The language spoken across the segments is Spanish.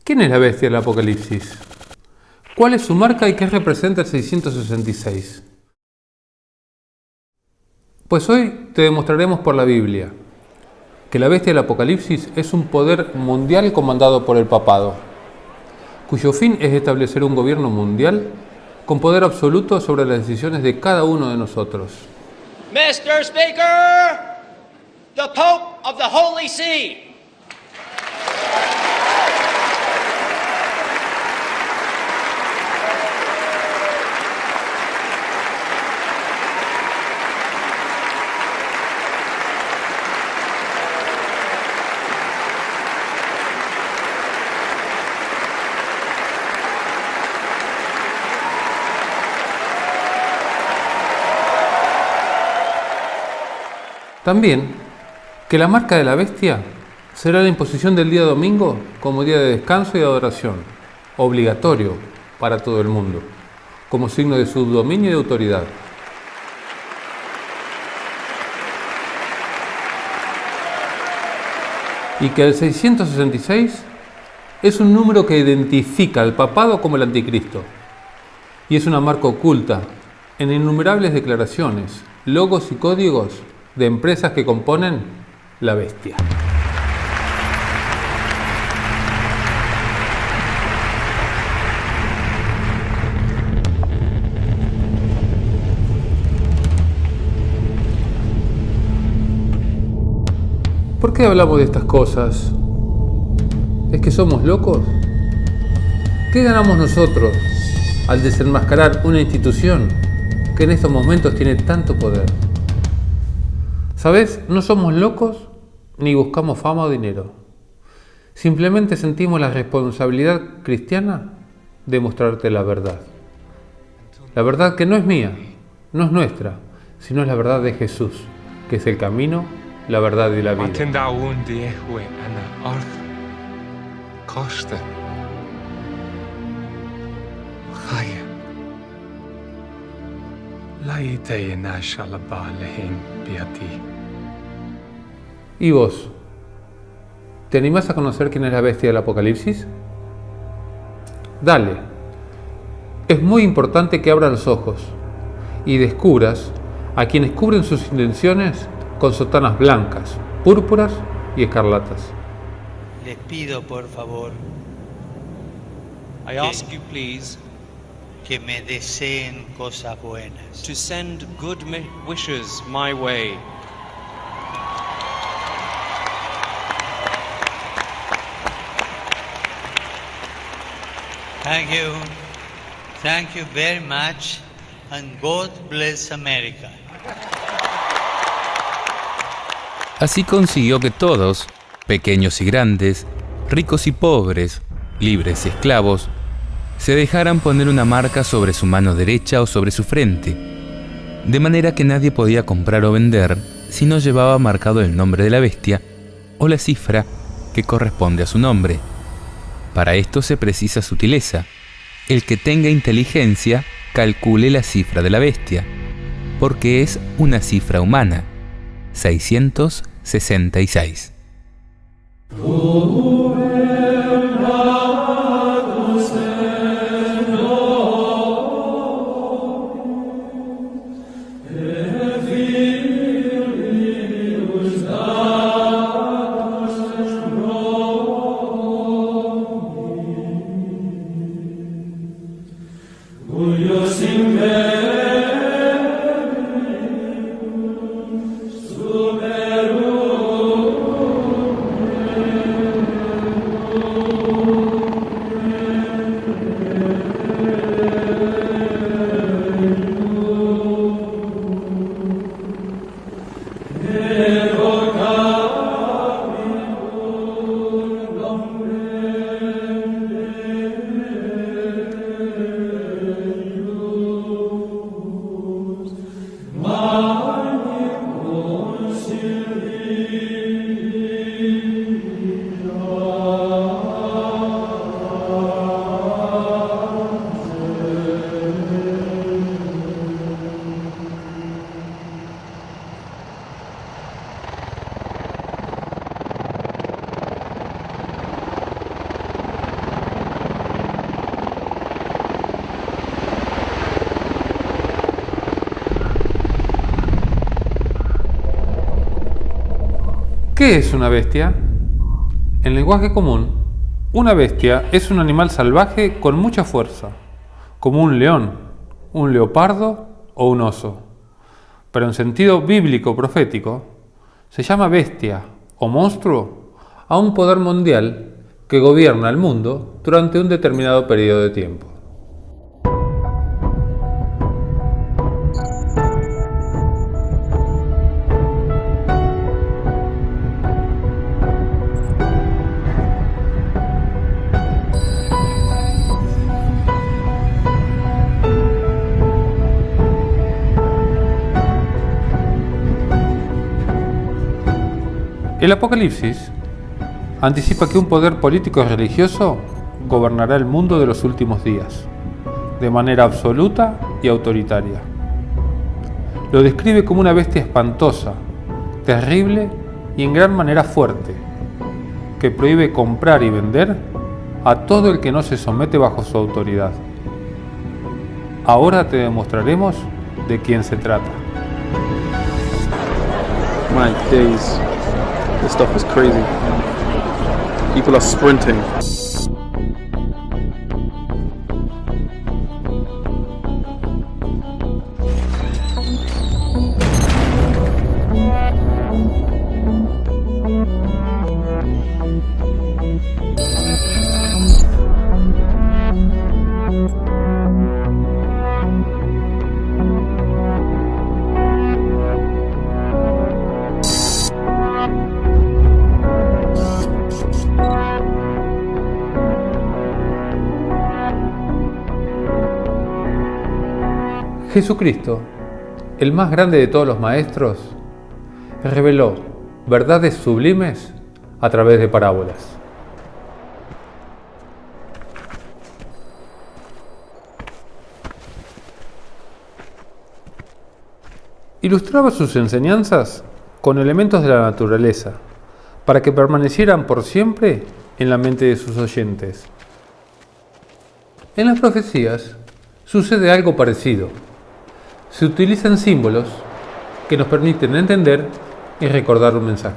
¿Quién es la bestia del Apocalipsis? ¿Cuál es su marca y qué representa el 666? Pues hoy te demostraremos por la Biblia que la bestia del Apocalipsis es un poder mundial comandado por el papado, cuyo fin es establecer un gobierno mundial con poder absoluto sobre las decisiones de cada uno de nosotros. Mr. Speaker, the Pope of the Holy See. También que la marca de la bestia será la imposición del día domingo como día de descanso y adoración, obligatorio para todo el mundo, como signo de su dominio y de autoridad. Y que el 666 es un número que identifica al papado como el anticristo, y es una marca oculta en innumerables declaraciones, logos y códigos de empresas que componen la bestia. ¿Por qué hablamos de estas cosas? ¿Es que somos locos? ¿Qué ganamos nosotros al desenmascarar una institución que en estos momentos tiene tanto poder? ¿Sabes? No somos locos ni buscamos fama o dinero. Simplemente sentimos la responsabilidad cristiana de mostrarte la verdad. La verdad que no es mía, no es nuestra, sino es la verdad de Jesús, que es el camino, la verdad y la vida. ¿Y vos? ¿Te animás a conocer quién es la bestia del Apocalipsis? Dale. Es muy importante que abras los ojos y descubras a quienes cubren sus intenciones con sotanas blancas, púrpuras y escarlatas. Les pido, por favor, I ask you, please, que me deseen cosas buenas. to send good wishes my way. Thank you. Thank you very much, and God bless America. Así consiguió que todos, pequeños y grandes, ricos y pobres, libres y esclavos, se dejaran poner una marca sobre su mano derecha o sobre su frente, de manera que nadie podía comprar o vender si no llevaba marcado el nombre de la bestia o la cifra que corresponde a su nombre. Para esto se precisa sutileza. El que tenga inteligencia calcule la cifra de la bestia, porque es una cifra humana, 666. ¿Qué es una bestia? En lenguaje común, una bestia es un animal salvaje con mucha fuerza, como un león, un leopardo o un oso. Pero en sentido bíblico profético, se llama bestia o monstruo a un poder mundial que gobierna el mundo durante un determinado periodo de tiempo. El Apocalipsis anticipa que un poder político y religioso gobernará el mundo de los últimos días, de manera absoluta y autoritaria. Lo describe como una bestia espantosa, terrible y en gran manera fuerte, que prohíbe comprar y vender a todo el que no se somete bajo su autoridad. Ahora te demostraremos de quién se trata. My days. This stuff is crazy. People are sprinting. Jesucristo, el más grande de todos los maestros, reveló verdades sublimes a través de parábolas. Ilustraba sus enseñanzas con elementos de la naturaleza, para que permanecieran por siempre en la mente de sus oyentes. En las profecías sucede algo parecido. Se utilizan símbolos que nos permiten entender y recordar un mensaje.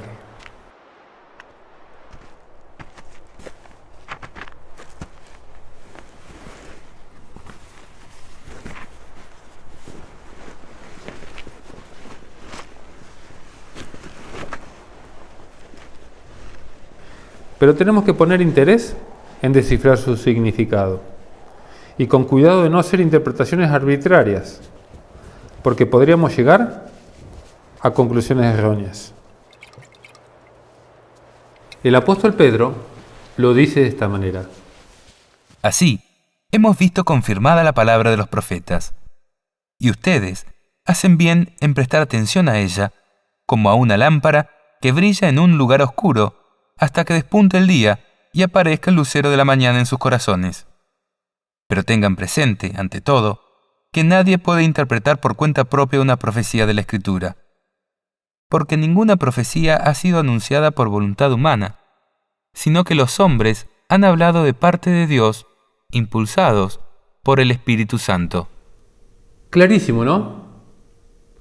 Pero tenemos que poner interés en descifrar su significado y con cuidado de no hacer interpretaciones arbitrarias, porque podríamos llegar a conclusiones erróneas. El apóstol Pedro lo dice de esta manera. Así, hemos visto confirmada la palabra de los profetas, y ustedes hacen bien en prestar atención a ella, como a una lámpara que brilla en un lugar oscuro hasta que despunte el día y aparezca el lucero de la mañana en sus corazones. Pero tengan presente, ante todo, que nadie puede interpretar por cuenta propia una profecía de la Escritura, porque ninguna profecía ha sido anunciada por voluntad humana, sino que los hombres han hablado de parte de Dios, impulsados por el Espíritu Santo. Clarísimo, ¿no?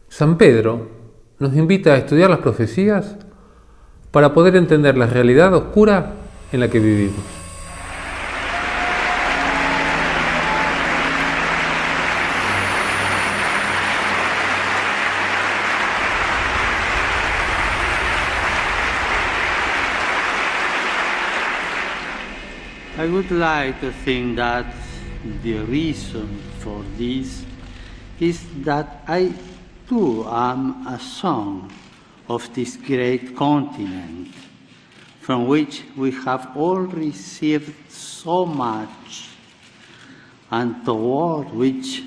San Pedro nos invita a estudiar las profecías para poder entender la realidad oscura en la que vivimos. I would like to think that the reason for this is that I too am a son of this great continent, from which we have all received so much, and toward which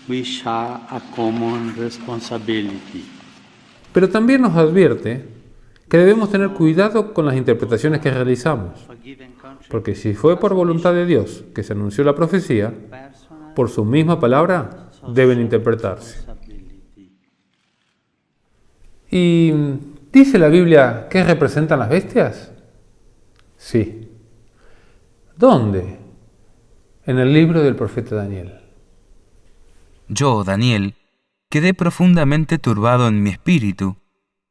we share a common responsibility. Pero también nos advierte que debemos tener cuidado con las interpretaciones que realizamos, porque si fue por voluntad de Dios que se anunció la profecía, por su misma palabra deben interpretarse. ¿Y dice la Biblia qué representan las bestias? Sí. ¿Dónde? En el libro del profeta Daniel. Yo, Daniel, quedé profundamente turbado en mi espíritu,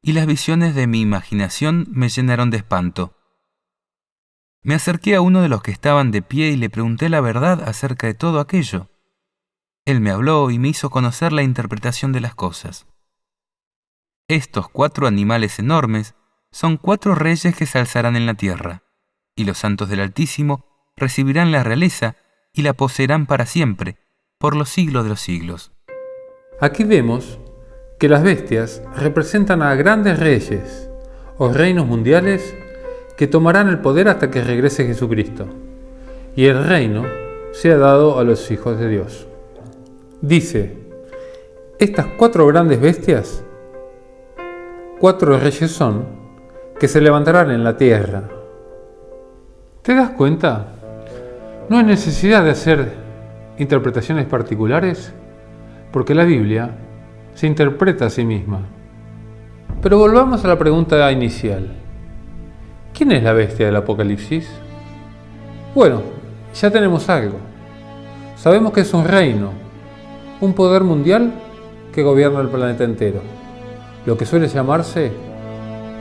y las visiones de mi imaginación me llenaron de espanto. Me acerqué a uno de los que estaban de pie y le pregunté la verdad acerca de todo aquello. Él me habló y me hizo conocer la interpretación de las cosas. Estos 4 animales enormes son 4 reyes que se alzarán en la tierra, y los santos del Altísimo recibirán la realeza y la poseerán para siempre, por los siglos de los siglos. Aquí vemos que las bestias representan a grandes reyes o reinos mundiales que tomarán el poder hasta que regrese Jesucristo, y el reino sea dado a los hijos de Dios. Dice, estas 4 grandes bestias, 4 reyes son, que se levantarán en la tierra. ¿Te das cuenta? No hay necesidad de hacer interpretaciones particulares, porque la Biblia se interpreta a sí misma. Pero volvamos a la pregunta inicial. ¿Quién es la bestia del Apocalipsis? Bueno, ya tenemos algo. Sabemos que es un reino, un poder mundial que gobierna el planeta entero, lo que suele llamarse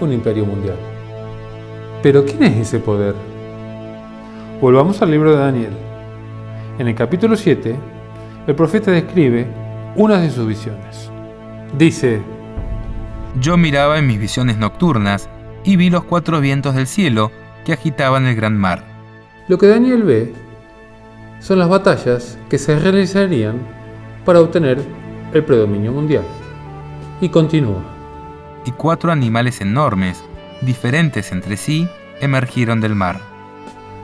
un imperio mundial. Pero ¿quién es ese poder? Volvamos al libro de Daniel. En el capítulo 7, el profeta describe una de sus visiones. Dice: Yo miraba en mis visiones nocturnas y vi los 4 vientos del cielo que agitaban el gran mar. Lo que Daniel ve son las batallas que se realizarían para obtener el predominio mundial. Y continúa. Y 4 animales enormes, diferentes entre sí, emergieron del mar.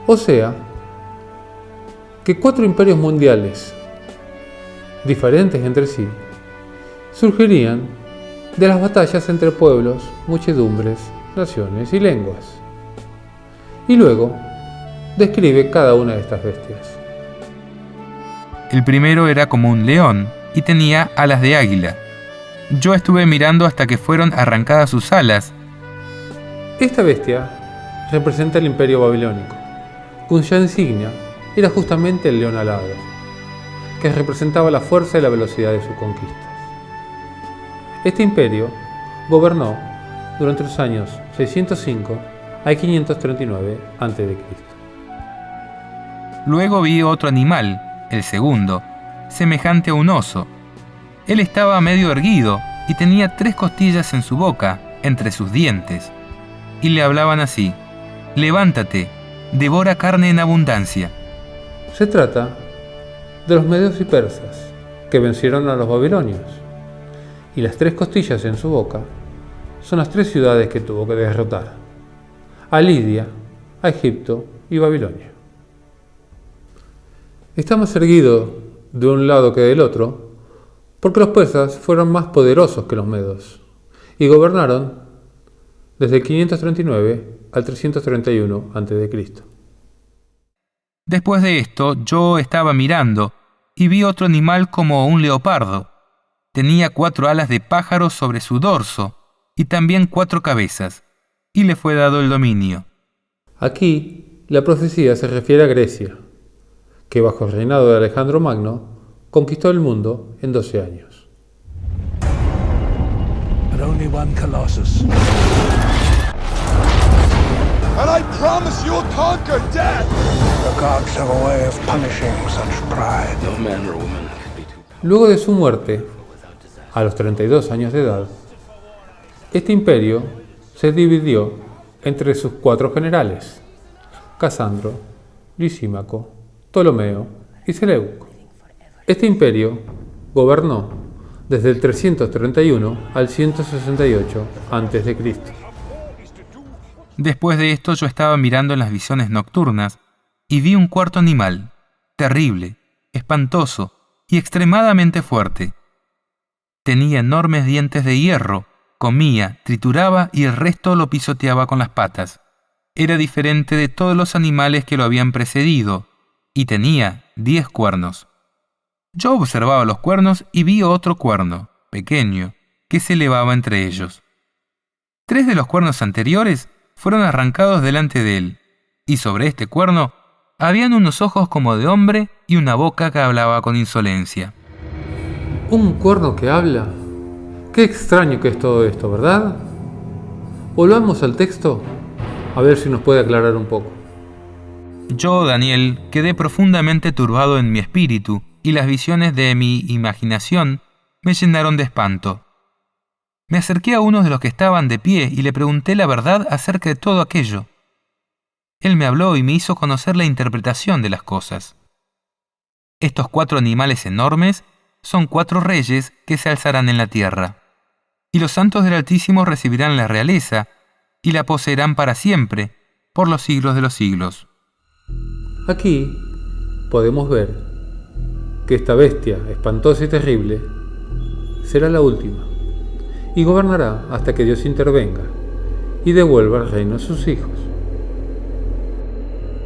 O sea, que 4 imperios mundiales, diferentes entre sí, surgirían de las batallas entre pueblos, muchedumbres, naciones y lenguas. Y luego describe cada una de estas bestias. El primero era como un león y tenía alas de águila. Yo estuve mirando hasta que fueron arrancadas sus alas. Esta bestia representa el imperio babilónico, cuya insignia era justamente el león alado, que representaba la fuerza y la velocidad de sus conquistas. Este imperio gobernó durante los años 605 a 539 a.C. Luego vi otro animal, el segundo, semejante a un oso. Él estaba medio erguido y tenía 3 costillas en su boca, entre sus dientes. Y le hablaban así: levántate, devora carne en abundancia. Se trata de los medios y persas, que vencieron a los babilonios. Y las 3 costillas en su boca son las 3 ciudades que tuvo que derrotar: a Lidia, a Egipto y Babilonia. Está más erguido de un lado que del otro, porque los persas fueron más poderosos que los medos y gobernaron desde el 539 al 331 a.C. Después de esto, yo estaba mirando y vi otro animal como un leopardo. Tenía 4 alas de pájaro sobre su dorso y también 4 cabezas, y le fue dado el dominio. Aquí la profecía se refiere a Grecia, que bajo el reinado de Alejandro Magno conquistó el mundo en 12 años. But only one Colossus. And I promise you'll conquer death! The gods have a way of punishing such pride. No man or woman can be too... Luego de su muerte, a los 32 años de edad, este imperio se dividió entre sus 4 generales: Casandro, Lisímaco, Ptolomeo y Seleuco. Este imperio gobernó desde el 331 al 168 a.C. Después de esto yo estaba mirando en las visiones nocturnas y vi un 4º animal, terrible, espantoso y extremadamente fuerte. Tenía enormes dientes de hierro, comía, trituraba y el resto lo pisoteaba con las patas. Era diferente de todos los animales que lo habían precedido y tenía 10 cuernos. Yo observaba los cuernos y vi otro cuerno, pequeño, que se elevaba entre ellos. 3 de los cuernos anteriores fueron arrancados delante de él, y sobre este cuerno habían unos ojos como de hombre y una boca que hablaba con insolencia. ¿Un cuerno que habla? Qué extraño que es todo esto, ¿verdad? Volvamos al texto a ver si nos puede aclarar un poco. Yo, Daniel, quedé profundamente turbado en mi espíritu, y las visiones de mi imaginación me llenaron de espanto. Me acerqué a uno de los que estaban de pie y le pregunté la verdad acerca de todo aquello. Él me habló y me hizo conocer la interpretación de las cosas. Estos 4 animales enormes son 4 reyes que se alzarán en la tierra, y los santos del Altísimo recibirán la realeza y la poseerán para siempre, por los siglos de los siglos. Aquí podemos ver que esta bestia espantosa y terrible será la última y gobernará hasta que Dios intervenga y devuelva el reino a sus hijos.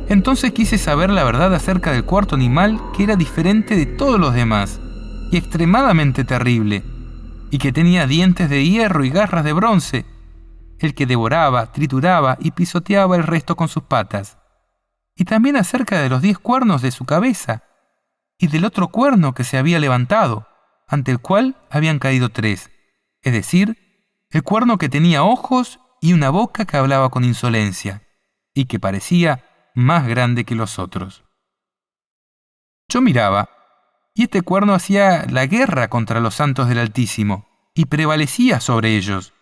Entonces quise saber la verdad acerca del cuarto animal, que era diferente de todos los demás y extremadamente terrible, y que tenía dientes de hierro y garras de bronce, el que devoraba, trituraba y pisoteaba el resto con sus patas. Y también acerca de los 10 cuernos de su cabeza, y del otro cuerno que se había levantado, ante el cual habían caído 3, es decir, el cuerno que tenía ojos y una boca que hablaba con insolencia, y que parecía más grande que los otros. Yo miraba, y este cuerno hacía la guerra contra los santos del Altísimo, y prevalecía sobre ellos,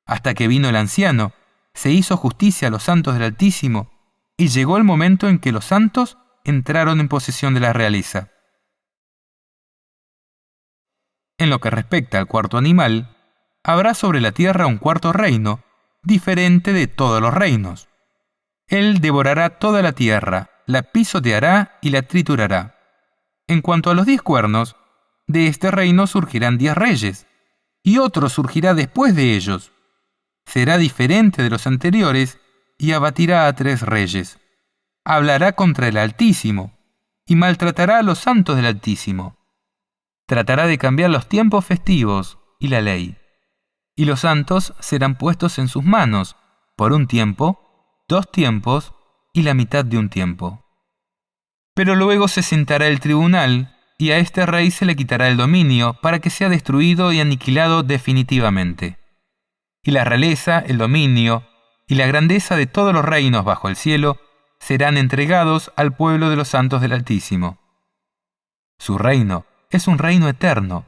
hasta que vino el anciano, se hizo justicia a los santos del Altísimo, y llegó el momento en que los santos entraron en posesión de la realeza. En lo que respecta al cuarto animal, habrá sobre la tierra un cuarto reino, diferente de todos los reinos. Él devorará toda la tierra, la pisoteará y la triturará. En cuanto a los 10 cuernos, de este reino surgirán 10 reyes, y otro surgirá después de ellos. Será diferente de los anteriores y abatirá a 3 reyes. Hablará contra el Altísimo y maltratará a los santos del Altísimo. Tratará de cambiar los tiempos festivos y la ley. Y los santos serán puestos en sus manos por un tiempo, 2 tiempos y la mitad de un tiempo. Pero luego se sentará el tribunal, y a este rey se le quitará el dominio para que sea destruido y aniquilado definitivamente. Y la realeza, el dominio y la grandeza de todos los reinos bajo el cielo serán entregados al pueblo de los santos del Altísimo. Su reino es un reino eterno,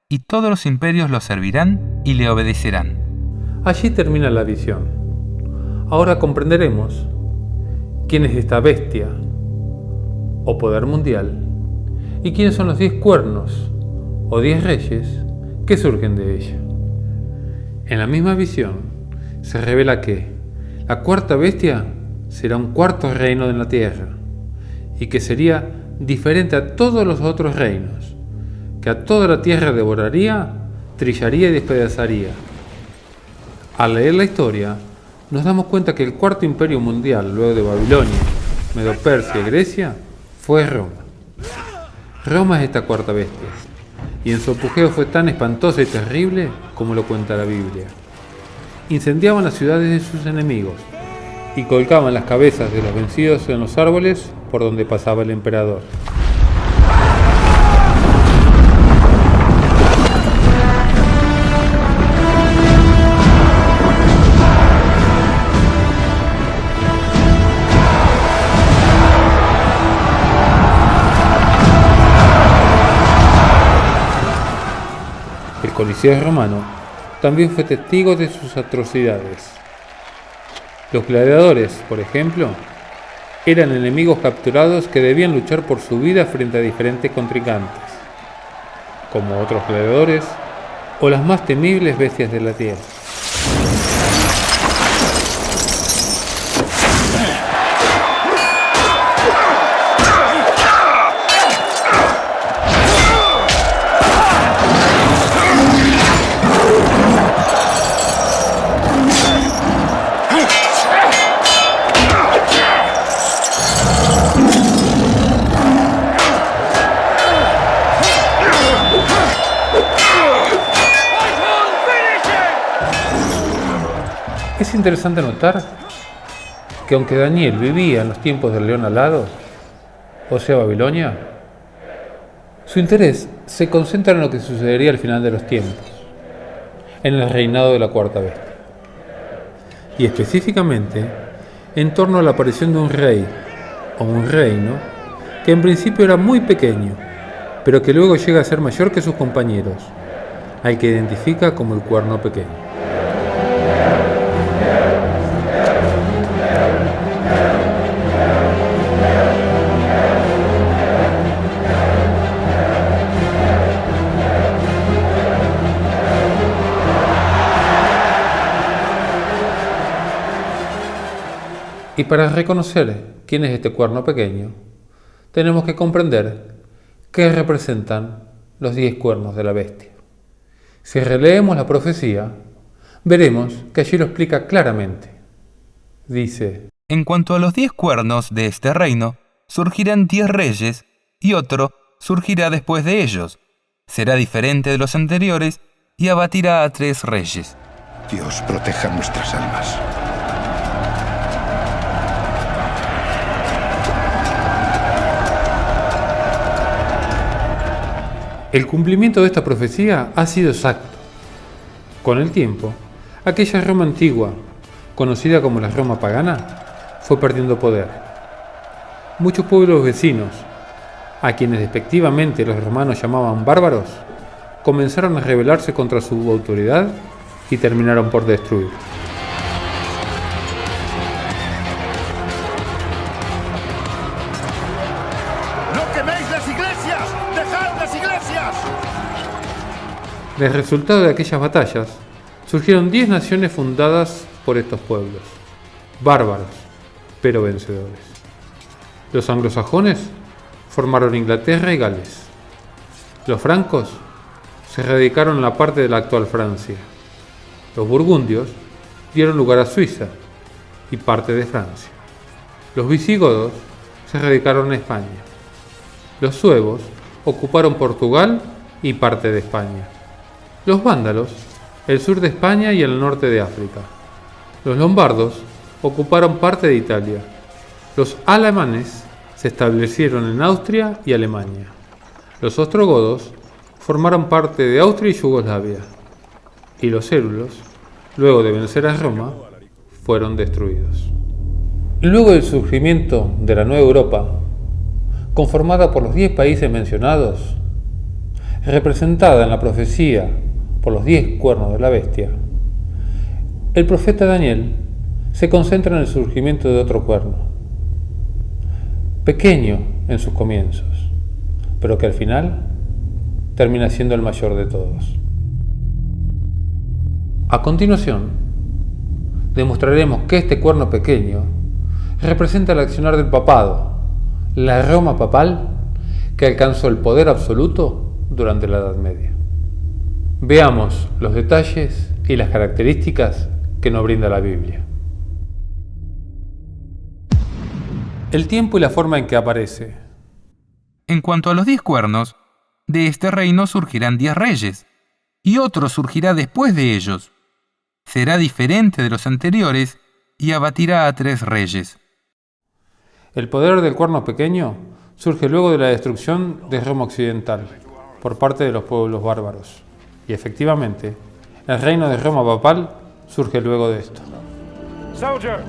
y todos los imperios lo servirán y le obedecerán. Allí termina la visión. Ahora comprenderemos quién es esta bestia o poder mundial y quiénes son los 10 cuernos o 10 reyes que surgen de ella. En la misma visión se revela que la cuarta bestia será un cuarto reino en la tierra y que sería diferente a todos los otros reinos, que a toda la tierra devoraría, trillaría y despedazaría. Al leer la historia, nos damos cuenta que el cuarto imperio mundial, luego de Babilonia, Medo-Persia y Grecia, fue Roma. Roma es esta cuarta bestia, y en su apogeo fue tan espantosa y terrible como lo cuenta la Biblia. Incendiaban las ciudades de sus enemigos y colgaban las cabezas de los vencidos en los árboles por donde pasaba el emperador. El Coliseo romano también fue testigo de sus atrocidades. Los gladiadores, por ejemplo, eran enemigos capturados que debían luchar por su vida frente a diferentes contrincantes, como otros gladiadores o las más temibles bestias de la tierra. Es interesante notar que aunque Daniel vivía en los tiempos del león alado, o sea Babilonia, su interés se concentra en lo que sucedería al final de los tiempos, en el reinado de la cuarta bestia. y específicamente en torno a la aparición de un rey o un reino que en principio era muy pequeño, pero que luego llega a ser mayor que sus compañeros, al que identifica como el cuerno pequeño. Y para reconocer quién es este cuerno pequeño, tenemos que comprender qué representan los 10 cuernos de la bestia. Si releemos la profecía, veremos que allí lo explica claramente. Dice: En cuanto a los 10 cuernos de este reino, surgirán 10 reyes, y otro surgirá después de ellos. Será diferente de los anteriores, y abatirá a 3 reyes. Dios proteja nuestras almas. El cumplimiento de esta profecía ha sido exacto. Con el tiempo, aquella Roma antigua, conocida como la Roma pagana, fue perdiendo poder. Muchos pueblos vecinos, a quienes despectivamente los romanos llamaban bárbaros, comenzaron a rebelarse contra su autoridad y terminaron por destruir. ¡No queméis las iglesias! ¡Dejad las iglesias! El resultado de aquellas batallas, surgieron 10 naciones fundadas por estos pueblos, bárbaros, pero vencedores. Los anglosajones formaron Inglaterra y Gales. Los francos se radicaron en la parte de la actual Francia. Los burgundios dieron lugar a Suiza y parte de Francia. Los visigodos se radicaron en España. Los suevos ocuparon Portugal y parte de España. Los vándalos, el sur de España y el norte de África. Los lombardos ocuparon parte de Italia. Los alemanes se establecieron en Austria y Alemania. Los ostrogodos formaron parte de Austria y Yugoslavia. Y los érulos, luego de vencer a Roma, fueron destruidos. Luego del surgimiento de la Nueva Europa, conformada por los 10 países mencionados, representada en la profecía por los 10 cuernos de la bestia, el profeta Daniel se concentra en el surgimiento de otro cuerno, pequeño en sus comienzos, pero que al final termina siendo el mayor de todos. A continuación, demostraremos que este cuerno pequeño representa el accionar del papado, la Roma papal que alcanzó el poder absoluto durante la Edad Media. Veamos los detalles y las características que nos brinda la Biblia. El tiempo y la forma en que aparece. En cuanto a los 10 cuernos, de este reino surgirán 10 reyes, y otro surgirá después de ellos. Será diferente de los anteriores, y abatirá a 3 reyes. El poder del cuerno pequeño surge luego de la destrucción de Roma Occidental por parte de los pueblos bárbaros. Y efectivamente, el reino de Roma papal surge luego de esto. Soldier,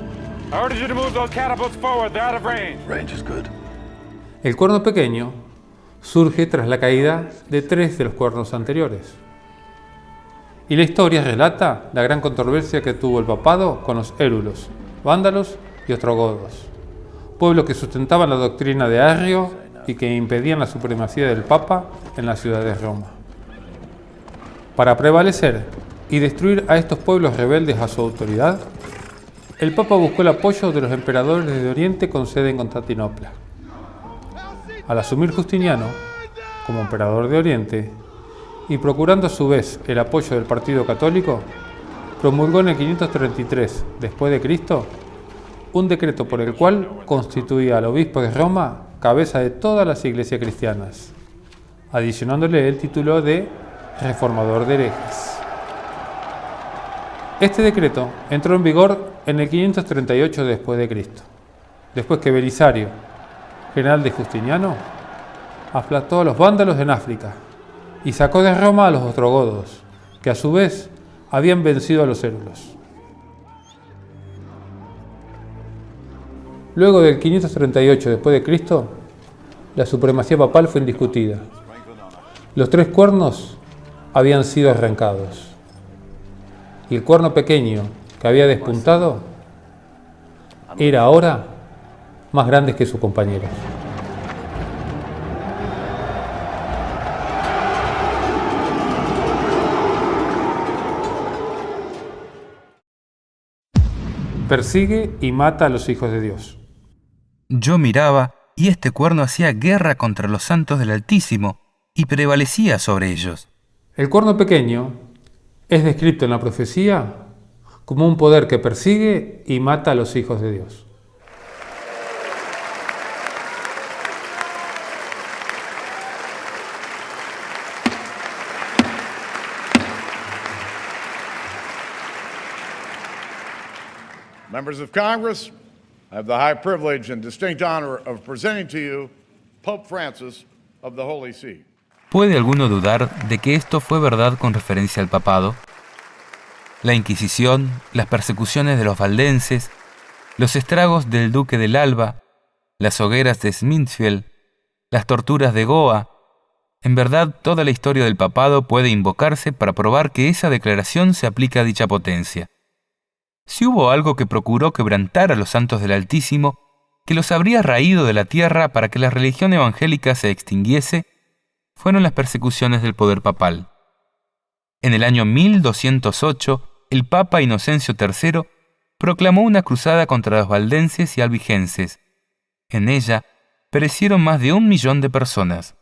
I ordered you to move those catapults forward. They're out of range. Range is good. El cuerno pequeño surge tras la caída de 3 de los cuernos anteriores. Y la historia relata la gran controversia que tuvo el papado con los érulos, vándalos y ostrogodos, pueblos que sustentaban la doctrina de Arrio y que impedían la supremacía del Papa en la ciudad de Roma. Para prevalecer y destruir a estos pueblos rebeldes a su autoridad, el Papa buscó el apoyo de los emperadores de Oriente con sede en Constantinopla. Al asumir Justiniano como emperador de Oriente y procurando a su vez el apoyo del partido católico, promulgó en el 533 después de Cristo un decreto por el cual constituía al obispo de Roma cabeza de todas las iglesias cristianas, adicionándole el título de reformador de herejes. Este decreto entró en vigor en el 538 después de Cristo, después que Belisario, general de Justiniano, aplastó a los vándalos en África y sacó de Roma a los ostrogodos, que a su vez habían vencido a los érulos. Luego del 538 después de Cristo, la supremacía papal fue indiscutida. Los 3 cuernos habían sido arrancados. Y el cuerno pequeño que había despuntado era ahora más grande que sus compañeros. Persigue y mata a los hijos de Dios. Yo miraba, y este cuerno hacía guerra contra los santos del Altísimo, y prevalecía sobre ellos. El cuerno pequeño es descrito en la profecía como un poder que persigue y mata a los hijos de Dios. Members of Congress, I have the high privilege and distinct honor of presenting to you Pope Francis of the Holy See. ¿Puede alguno dudar de que esto fue verdad con referencia al papado? La Inquisición, las persecuciones de los valdenses, los estragos del duque del Alba, las hogueras de Smithfield, las torturas de Goa. En verdad, toda la historia del papado puede invocarse para probar que esa declaración se aplica a dicha potencia. Si hubo algo que procuró quebrantar a los santos del Altísimo, que los habría raído de la tierra para que la religión evangélica se extinguiese, fueron las persecuciones del poder papal. En el año 1208, el Papa Inocencio III proclamó una cruzada contra los valdenses y albigenses. En ella perecieron más de 1 millón de personas.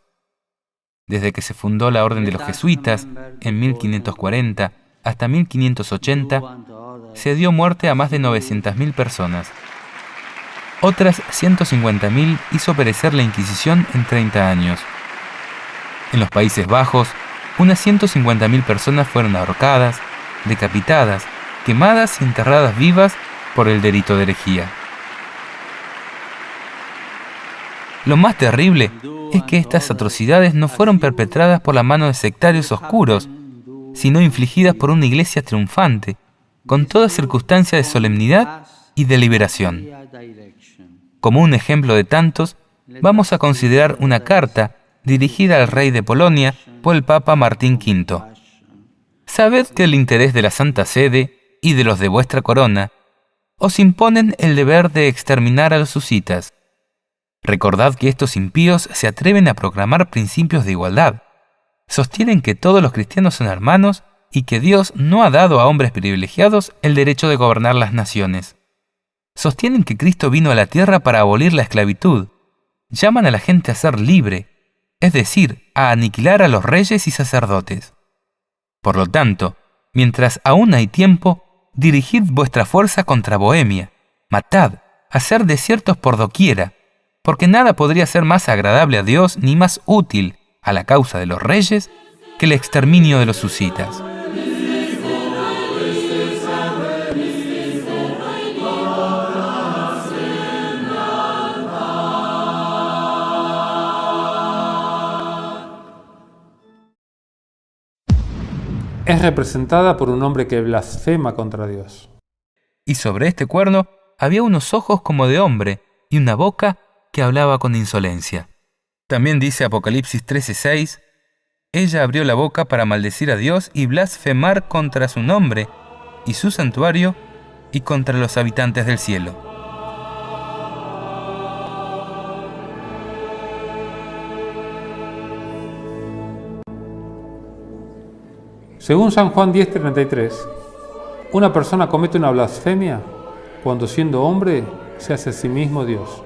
Desde que se fundó la Orden de los Jesuitas, en 1540 hasta 1580, se dio muerte a más de 900.000 personas. Otras 150.000 hizo perecer la Inquisición en 30 años. En los Países Bajos, unas 150.000 personas fueron ahorcadas, decapitadas, quemadas y enterradas vivas por el delito de herejía. Lo más terrible es que estas atrocidades no fueron perpetradas por la mano de sectarios oscuros, sino infligidas por una iglesia triunfante, con toda circunstancia de solemnidad y de liberación. Como un ejemplo de tantos, vamos a considerar una carta dirigida al rey de Polonia por el Papa Martín V. Sabed que el interés de la Santa Sede y de los de vuestra corona os imponen el deber de exterminar a los husitas. Recordad que estos impíos se atreven a proclamar principios de igualdad. Sostienen que todos los cristianos son hermanos y que Dios no ha dado a hombres privilegiados el derecho de gobernar las naciones. Sostienen que Cristo vino a la tierra para abolir la esclavitud. Llaman a la gente a ser libre, es decir, a aniquilar a los reyes y sacerdotes. Por lo tanto, mientras aún hay tiempo, dirigid vuestra fuerza contra Bohemia, matad, haced desiertos por doquiera, porque nada podría ser más agradable a Dios ni más útil a la causa de los reyes que el exterminio de los husitas. Es representada por un hombre que blasfema contra Dios. Y sobre este cuerno había unos ojos como de hombre y una boca que hablaba con insolencia. También dice Apocalipsis 13:6, ella abrió la boca para maldecir a Dios y blasfemar contra su nombre y su santuario y contra los habitantes del cielo. Según San Juan 10:33, una persona comete una blasfemia cuando siendo hombre se hace a sí mismo Dios.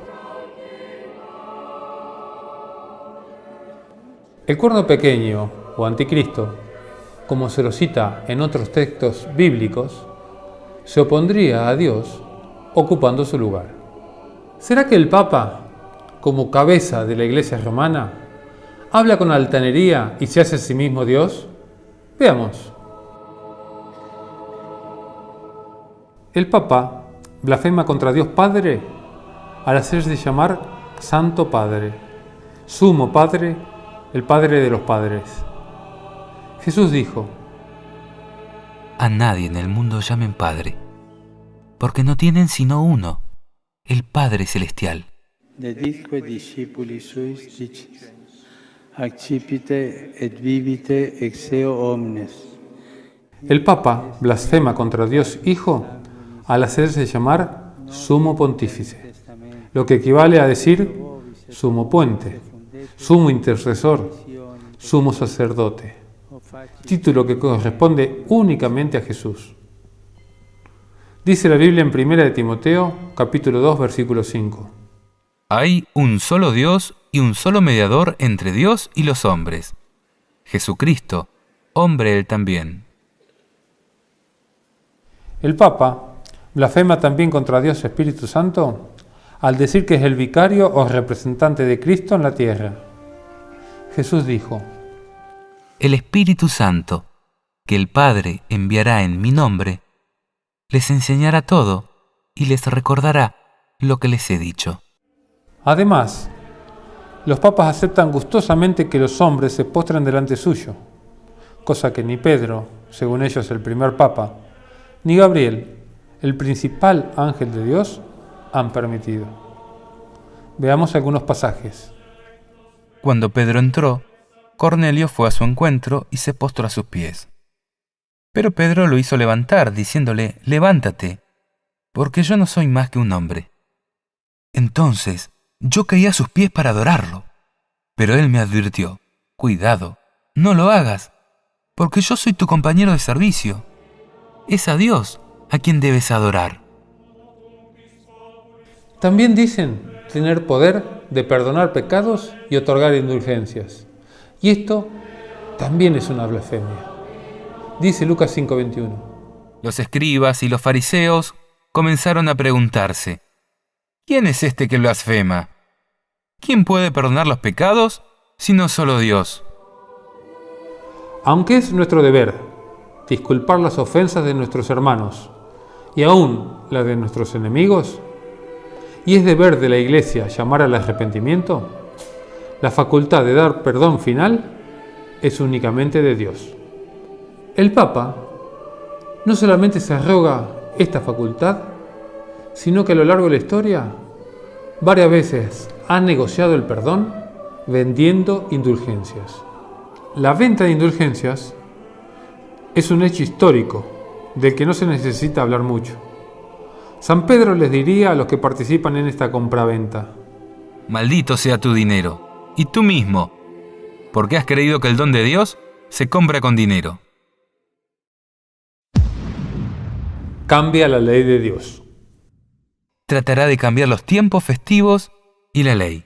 El cuerno pequeño o anticristo, como se lo cita en otros textos bíblicos, se opondría a Dios ocupando su lugar. ¿Será que el Papa, como cabeza de la Iglesia romana, habla con altanería y se hace a sí mismo Dios? Veamos. El Papa blasfema contra Dios Padre al hacerse llamar Santo Padre, Sumo Padre, el Padre de los padres. Jesús dijo: A nadie en el mundo llamen Padre, porque no tienen sino uno, el Padre Celestial. Deditque discipuli suis dicit, accipite et vivite ex eo omnes. El Papa blasfema contra Dios Hijo al hacerse llamar Sumo Pontífice, lo que equivale a decir Sumo Puente, Sumo Intercesor, Sumo Sacerdote, título que corresponde únicamente a Jesús. Dice la Biblia en 1 de Timoteo, capítulo 2, versículo 5. Hay un solo Dios y un solo mediador entre Dios y los hombres, Jesucristo, hombre él también. El Papa blasfema también contra Dios Espíritu Santo al decir que es el vicario o representante de Cristo en la tierra. Jesús dijo: El Espíritu Santo, que el Padre enviará en mi nombre, les enseñará todo y les recordará lo que les he dicho. Además, los papas aceptan gustosamente que los hombres se postren delante suyo, cosa que ni Pedro, según ellos el primer papa, ni Gabriel, el principal ángel de Dios, han permitido. Veamos algunos pasajes. Cuando Pedro entró, Cornelio fue a su encuentro y se postró a sus pies. Pero Pedro lo hizo levantar, diciéndole: «Levántate, porque yo no soy más que un hombre». Entonces yo caí a sus pies para adorarlo. Pero él me advirtió: «Cuidado, no lo hagas, porque yo soy tu compañero de servicio. Es a Dios a quien debes adorar». También dicen tener poder de perdonar pecados y otorgar indulgencias. Y esto también es una blasfemia. Dice Lucas 5:21. Los escribas y los fariseos comenzaron a preguntarse: ¿quién es este que blasfema? ¿Quién puede perdonar los pecados sino solo Dios? Aunque es nuestro deber disculpar las ofensas de nuestros hermanos y aún las de nuestros enemigos, y es deber de la Iglesia llamar al arrepentimiento, la facultad de dar perdón final es únicamente de Dios. El Papa no solamente se arroga esta facultad, sino que a lo largo de la historia varias veces ha negociado el perdón vendiendo indulgencias. La venta de indulgencias es un hecho histórico del que no se necesita hablar mucho. San Pedro les diría a los que participan en esta compraventa: Maldito sea tu dinero, y tú mismo, porque has creído que el don de Dios se compra con dinero. Cambia la ley de Dios. Tratará de cambiar los tiempos festivos y la ley.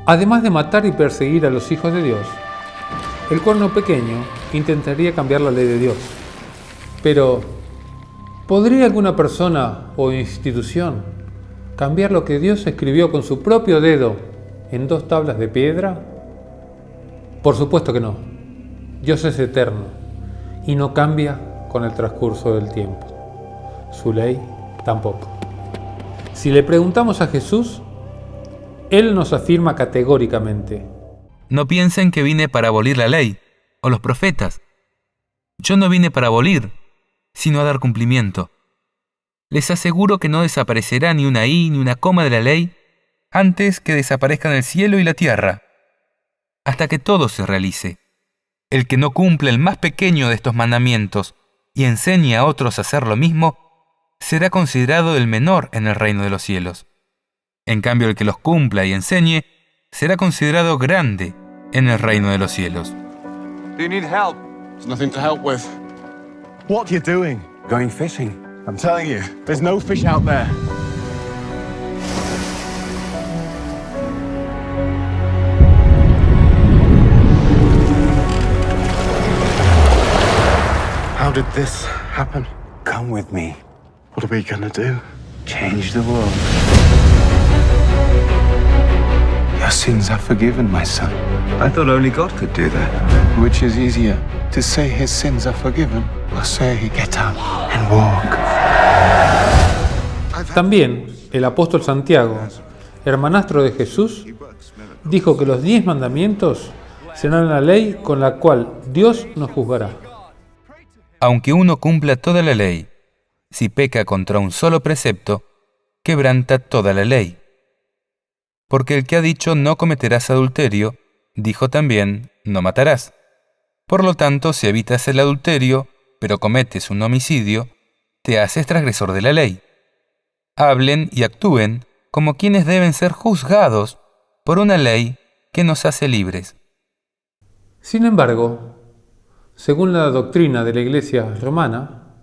Además de matar y perseguir a los hijos de Dios, el cuerno pequeño intentaría cambiar la ley de Dios. Pero, ¿podría alguna persona o institución cambiar lo que Dios escribió con su propio dedo en 2 tablas de piedra? Por supuesto que no. Dios es eterno y no cambia con el transcurso del tiempo. Su ley tampoco. Si le preguntamos a Jesús, Él nos afirma categóricamente: No piensen que vine para abolir la ley o los profetas. Yo no vine para abolir, sino a dar cumplimiento. Les aseguro que no desaparecerá ni una i ni una coma de la ley antes que desaparezcan el cielo y la tierra, hasta que todo se realice. El que no cumple el más pequeño de estos mandamientos y enseñe a otros a hacer lo mismo, será considerado el menor en el reino de los cielos. En cambio, el que los cumpla y enseñe, será considerado grande en el reino de los cielos. Do you need help? There's nothing to help with. What are you doing? Going fishing. I'm telling you, there's no fish out there. How did this happen? Come with me. What are we gonna do? Change the world. Your sins are forgiven, my son. I thought only God could do that. Which is easier, to say his sins are forgiven, or say, get up and walk? También el apóstol Santiago, hermanastro de Jesús, dijo que los 10 mandamientos serán la ley con la cual Dios nos juzgará. Aunque uno cumpla toda la ley, si peca contra un solo precepto, quebranta toda la ley. Porque el que ha dicho no cometerás adulterio, dijo también no matarás. Por lo tanto, si evitas el adulterio, pero cometes un homicidio, te haces transgresor de la ley. Hablen y actúen como quienes deben ser juzgados por una ley que nos hace libres. Sin embargo, según la doctrina de la Iglesia romana,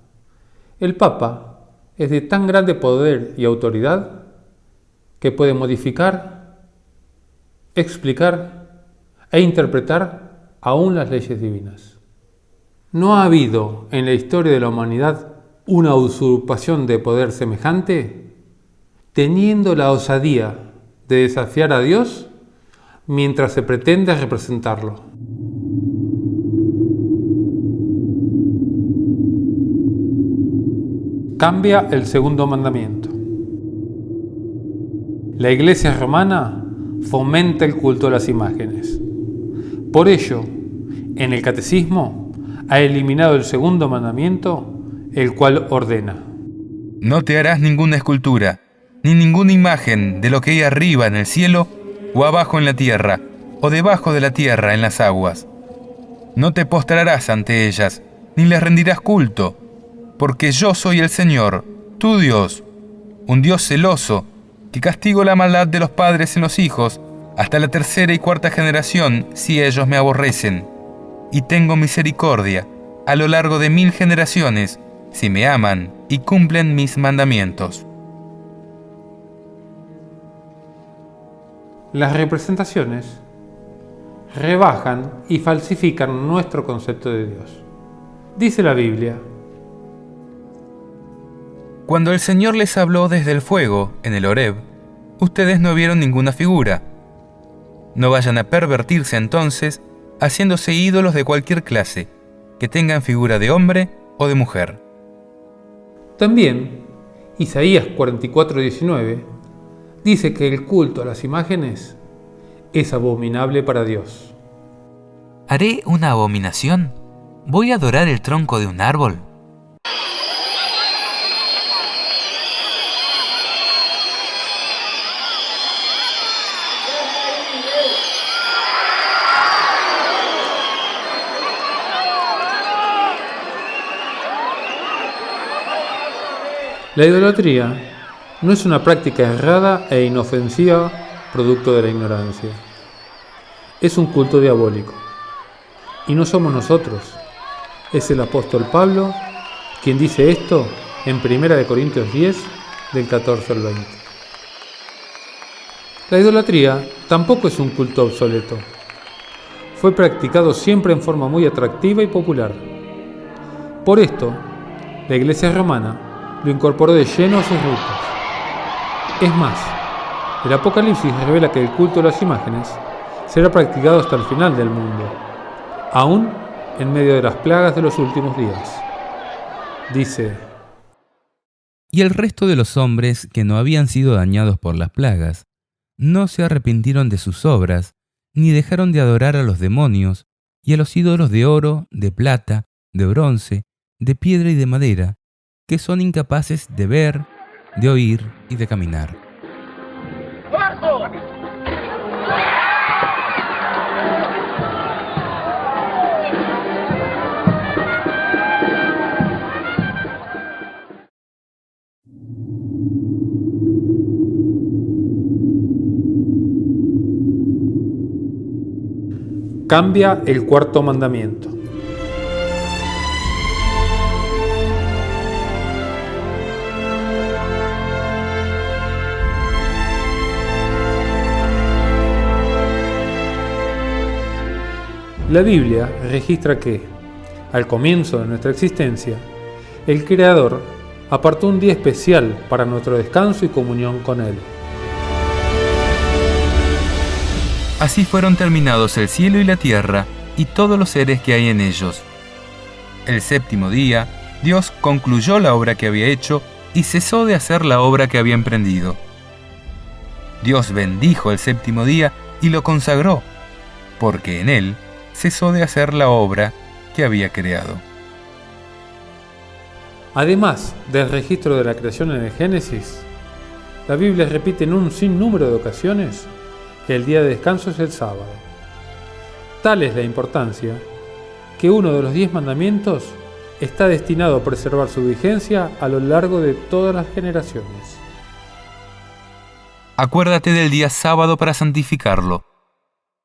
el Papa es de tan grande poder y autoridad que puede modificar, explicar e interpretar aún las leyes divinas. ¿No ha habido en la historia de la humanidad una usurpación de poder semejante, teniendo la osadía de desafiar a Dios mientras se pretende representarlo? Cambia el segundo mandamiento. La Iglesia romana fomenta el culto a las imágenes. Por ello, en el Catecismo ha eliminado el segundo mandamiento, el cual ordena: No te harás ninguna escultura, ni ninguna imagen de lo que hay arriba en el cielo, o abajo en la tierra, o debajo de la tierra en las aguas. No te postrarás ante ellas, ni les rendirás culto, porque yo soy el Señor, tu Dios, un Dios celoso, que castigo la maldad de los padres en los hijos, hasta la tercera y cuarta generación, si ellos me aborrecen. Y tengo misericordia a lo largo de 1000 generaciones, si me aman y cumplen mis mandamientos. Las representaciones rebajan y falsifican nuestro concepto de Dios. Dice la Biblia: Cuando el Señor les habló desde el fuego, en el Horeb, ustedes no vieron ninguna figura. No vayan a pervertirse entonces, haciéndose ídolos de cualquier clase, que tengan figura de hombre o de mujer. También, Isaías 44:19 dice que el culto a las imágenes es abominable para Dios. ¿Haré una abominación? ¿Voy a adorar el tronco de un árbol? La idolatría no es una práctica errada e inofensiva producto de la ignorancia. Es un culto diabólico. Y no somos nosotros. Es el apóstol Pablo quien dice esto en 1 Corintios 10, del 14 al 20. La idolatría tampoco es un culto obsoleto. Fue practicado siempre en forma muy atractiva y popular. Por esto, la Iglesia romana lo incorporó de lleno a sus ritos. Es más, el Apocalipsis revela que el culto a las imágenes será practicado hasta el final del mundo, aún en medio de las plagas de los últimos días. Dice: Y el resto de los hombres que no habían sido dañados por las plagas, no se arrepintieron de sus obras, ni dejaron de adorar a los demonios y a los ídolos de oro, de plata, de bronce, de piedra y de madera, que son incapaces de ver, de oír y de caminar. Cambia el cuarto mandamiento. La Biblia registra que, al comienzo de nuestra existencia, el Creador apartó un día especial para nuestro descanso y comunión con Él. Así fueron terminados el cielo y la tierra y todos los seres que hay en ellos. El séptimo día, Dios concluyó la obra que había hecho y cesó de hacer la obra que había emprendido. Dios bendijo el séptimo día y lo consagró, porque en él cesó de hacer la obra que había creado. Además del registro de la creación en el Génesis, la Biblia repite en un sinnúmero de ocasiones que el día de descanso es el sábado. Tal es la importancia que uno de los 10 mandamientos está destinado a preservar su vigencia a lo largo de todas las generaciones. Acuérdate del día sábado para santificarlo.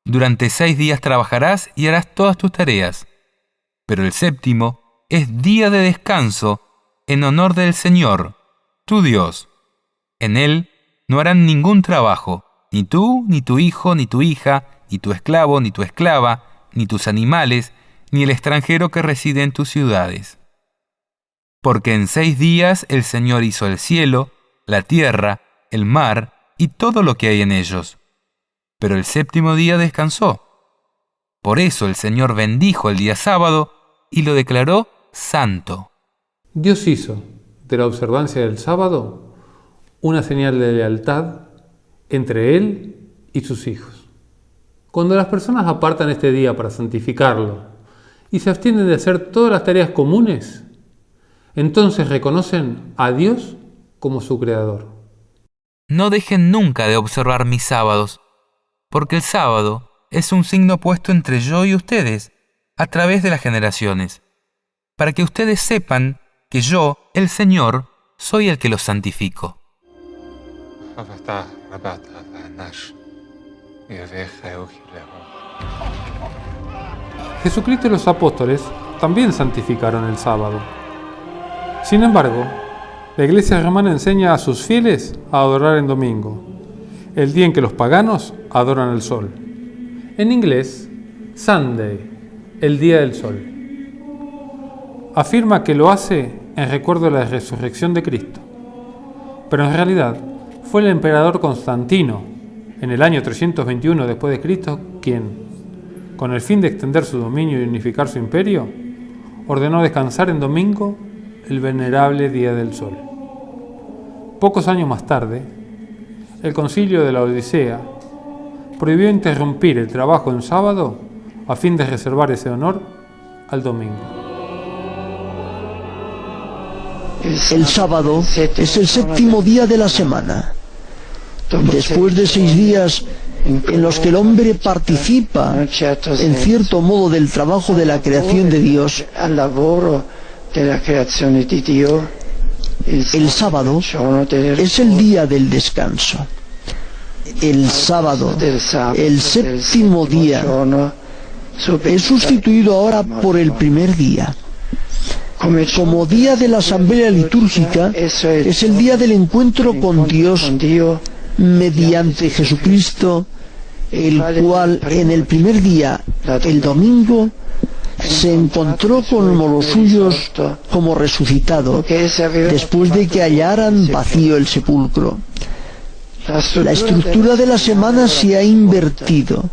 Durante 6 días trabajarás y harás todas tus tareas, pero el séptimo es día de descanso en honor del Señor, tu Dios. En él no harán ningún trabajo, ni tú, ni tu hijo, ni tu hija, ni tu esclavo, ni tu esclava, ni tus animales, ni el extranjero que reside en tus ciudades. Porque en 6 días el Señor hizo el cielo, la tierra, el mar y todo lo que hay en ellos. Pero el séptimo día descansó. Por eso el Señor bendijo el día sábado y lo declaró santo. Dios hizo de la observancia del sábado una señal de lealtad entre Él y sus hijos. Cuando las personas apartan este día para santificarlo y se abstienen de hacer todas las tareas comunes, entonces reconocen a Dios como su creador. No dejen nunca de observar mis sábados, porque el sábado es un signo puesto entre yo y ustedes a través de las generaciones, para que ustedes sepan que yo, el Señor, soy el que los santifico. Jesucristo y los apóstoles también santificaron el sábado. Sin embargo, la Iglesia romana enseña a sus fieles a adorar en domingo, el día en que los paganos adoran al sol. En inglés, Sunday, el día del sol. Afirma que lo hace en recuerdo de la resurrección de Cristo. Pero en realidad fue el emperador Constantino, en el año 321 después de Cristo, quien, con el fin de extender su dominio y unificar su imperio, ordenó descansar en domingo el venerable día del sol. Pocos años más tarde, el concilio de la Odisea prohibió interrumpir el trabajo en sábado a fin de reservar ese honor al domingo. El sábado es el séptimo día de la semana. Después de 6 días en los que el hombre participa en cierto modo del trabajo de la creación de Dios, el sábado es el día del descanso. El sábado, el séptimo día, es sustituido ahora por el primer día. Como día de la asamblea litúrgica, es el día del encuentro con Dios mediante Jesucristo, el cual en el primer día, el domingo, se encontró con los suyos como resucitado, después de que hallaran vacío el sepulcro. La estructura de la semana se ha invertido.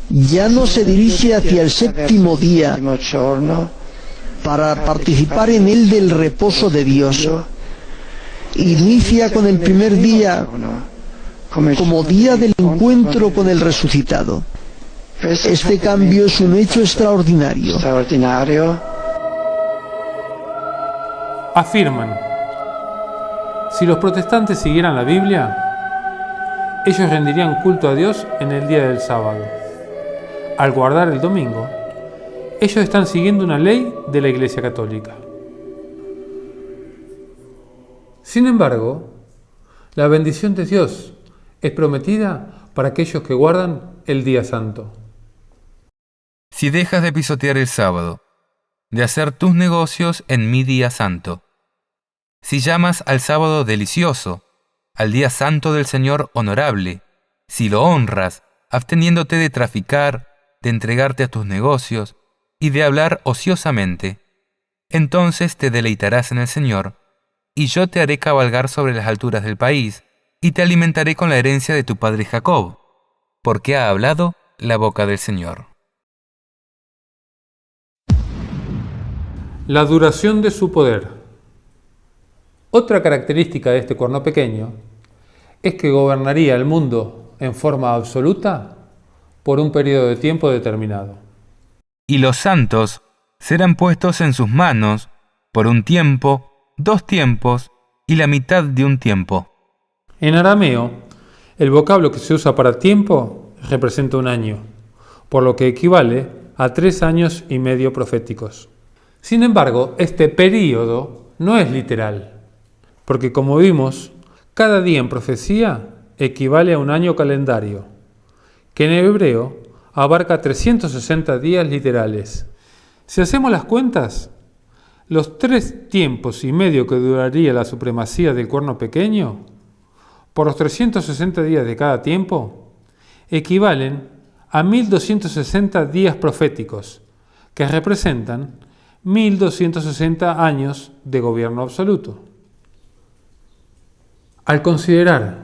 Ya no se dirige hacia el séptimo día para participar en él del reposo de Dios. Inicia con el primer día como día del encuentro con el resucitado. Este cambio es un hecho extraordinario. Afirman, si los protestantes siguieran la Biblia, ellos rendirían culto a Dios en el día del sábado. Al guardar el domingo, ellos están siguiendo una ley de la Iglesia Católica. Sin embargo, la bendición de Dios es prometida para aquellos que guardan el día santo. Si dejas de pisotear el sábado, de hacer tus negocios en mi día santo, si llamas al sábado delicioso, al día santo del Señor honorable, si lo honras, absteniéndote de traficar, de entregarte a tus negocios y de hablar ociosamente, entonces te deleitarás en el Señor, y yo te haré cabalgar sobre las alturas del país, y te alimentaré con la herencia de tu padre Jacob, porque ha hablado la boca del Señor. La duración de su poder. Otra característica de este cuerno pequeño es que gobernaría el mundo en forma absoluta por un periodo de tiempo determinado. Y los santos serán puestos en sus manos por un tiempo, 2 tiempos y la mitad de un tiempo. En arameo, el vocablo que se usa para tiempo representa un año, por lo que equivale a 3 años y medio proféticos. Sin embargo, este período no es literal, porque como vimos, cada día en profecía equivale a un año calendario, que en hebreo abarca 360 días literales. Si hacemos las cuentas, los 3 tiempos y medio que duraría la supremacía del cuerno pequeño, por los 360 días de cada tiempo, equivalen a 1260 días proféticos, que representan 1260 años de gobierno absoluto. Al considerar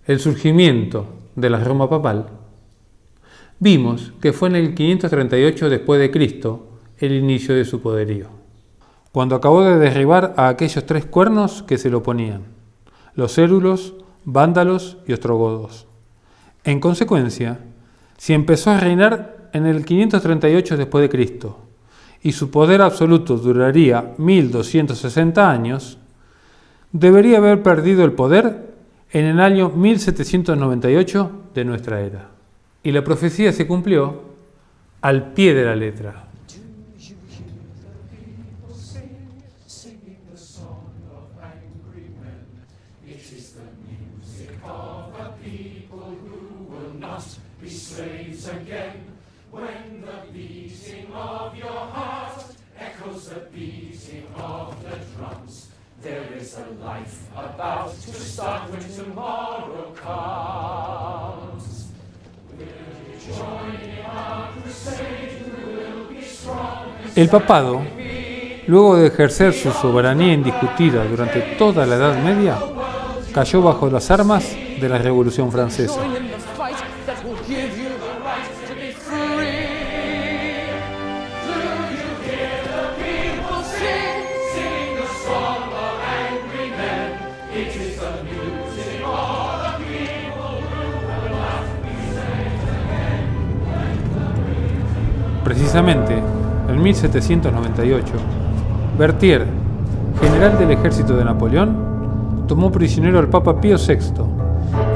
el surgimiento de la Roma papal, vimos que fue en el 538 después de Cristo el inicio de su poderío, cuando acabó de derribar a aquellos 3 cuernos que se le oponían, los érulos, vándalos y ostrogodos. En consecuencia, si empezó a reinar en el 538 después de Cristo y su poder absoluto duraría 1260 años, debería haber perdido el poder en el año 1798 de nuestra era. Y la profecía se cumplió al pie de la letra. There is a life about to start when tomorrow comes. We'll join in our crusade, we'll be strong. El papado, luego de ejercer su soberanía indiscutida durante toda la Edad Media, cayó bajo las armas de la Revolución Francesa. Precisamente, en 1798, Berthier, general del ejército de Napoleón, tomó prisionero al Papa Pío VI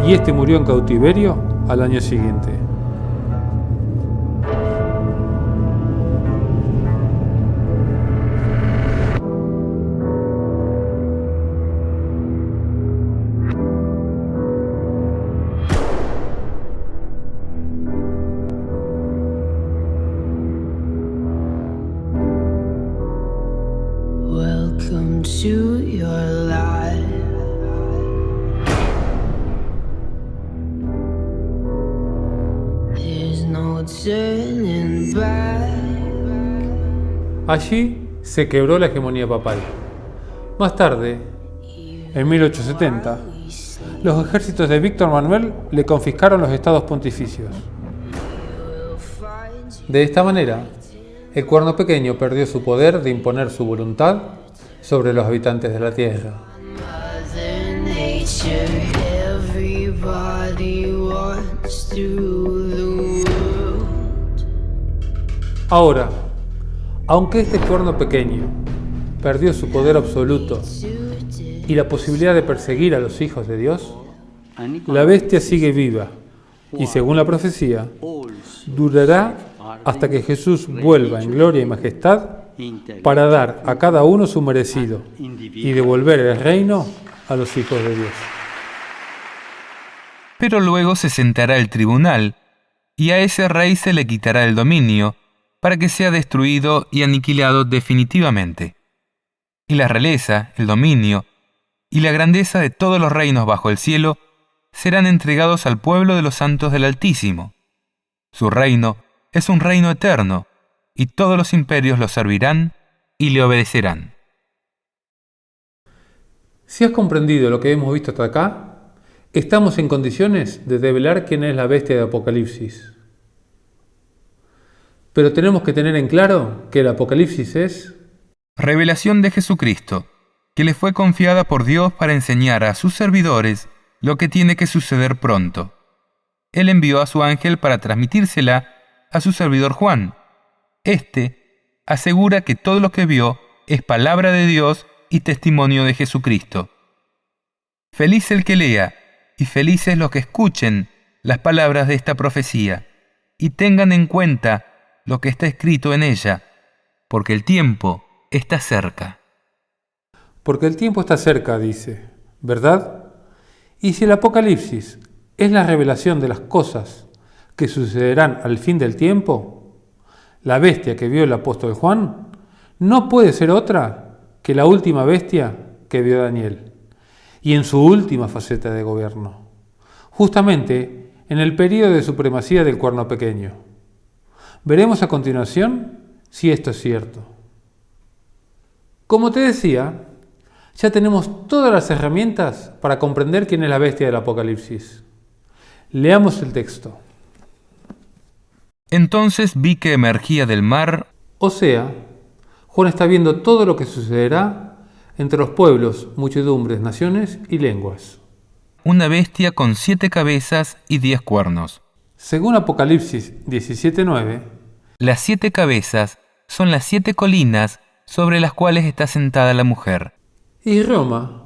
y este murió en cautiverio al año siguiente. Welcome to your life. There's no turning back. Allí se quebró la hegemonía papal. Más tarde, en 1870, los ejércitos de Víctor Manuel le confiscaron los estados pontificios. De esta manera, el cuerno pequeño perdió su poder de imponer su voluntad sobre los habitantes de la tierra. Ahora, aunque este cuerno pequeño perdió su poder absoluto y la posibilidad de perseguir a los hijos de Dios, la bestia sigue viva y, según la profecía, durará hasta que Jesús vuelva en gloria y majestad para dar a cada uno su merecido y devolver el reino a los hijos de Dios. Pero luego se sentará el tribunal, y a ese rey se le quitará el dominio, para que sea destruido y aniquilado definitivamente. Y la realeza, el dominio y la grandeza de todos los reinos bajo el cielo serán entregados al pueblo de los santos del Altísimo. Su reino es un reino eterno, y todos los imperios lo servirán y le obedecerán. Si has comprendido lo que hemos visto hasta acá, estamos en condiciones de develar quién es la bestia de Apocalipsis. Pero tenemos que tener en claro que el Apocalipsis es revelación de Jesucristo, que le fue confiada por Dios para enseñar a sus servidores lo que tiene que suceder pronto. Él envió a su ángel para transmitírsela a su servidor Juan. Este asegura que todo lo que vio es palabra de Dios y testimonio de Jesucristo. Feliz el que lea, y felices los que escuchen las palabras de esta profecía, y tengan en cuenta lo que está escrito en ella, porque el tiempo está cerca. Porque el tiempo está cerca, dice, ¿verdad? Y si el Apocalipsis es la revelación de las cosas que sucederán al fin del tiempo, la bestia que vio el apóstol Juan no puede ser otra que la última bestia que vio Daniel, y en su última faceta de gobierno, justamente en el período de supremacía del cuerno pequeño. Veremos a continuación si esto es cierto. Como te decía, ya tenemos todas las herramientas para comprender quién es la bestia del Apocalipsis. Leamos el texto. Entonces vi que emergía del mar. O sea, Juan está viendo todo lo que sucederá entre los pueblos, muchedumbres, naciones y lenguas. Una bestia con 7 cabezas y 10 cuernos. Según Apocalipsis 17:9, las 7 cabezas son las 7 colinas sobre las cuales está sentada la mujer. Y Roma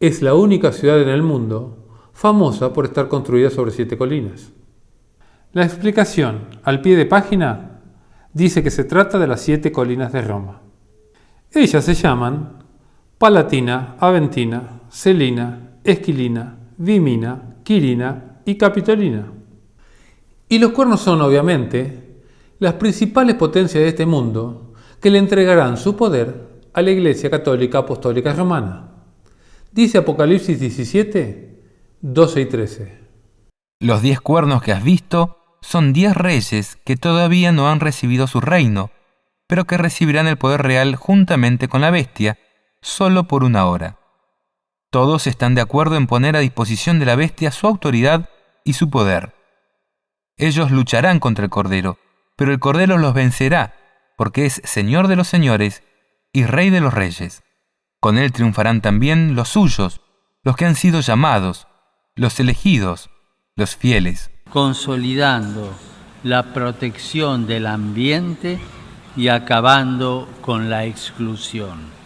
es la única ciudad en el mundo famosa por estar construida sobre 7 colinas. La explicación al pie de página dice que se trata de las 7 colinas de Roma. Ellas se llaman Palatina, Aventina, Celina, Esquilina, Vimina, Quirina y Capitolina. Y los cuernos son, obviamente, las principales potencias de este mundo que le entregarán su poder a la Iglesia Católica Apostólica Romana. Dice Apocalipsis 17, 12 y 13. Los 10 cuernos que has visto son 10 reyes que todavía no han recibido su reino, pero que recibirán el poder real juntamente con la bestia, solo por 1 hora. Todos están de acuerdo en poner a disposición de la bestia su autoridad y su poder. Ellos lucharán contra el Cordero, pero el Cordero los vencerá, porque es Señor de los señores y Rey de los reyes. Con él triunfarán también los suyos, los que han sido llamados, los elegidos, los fieles. Consolidando la protección del ambiente y acabando con la exclusión.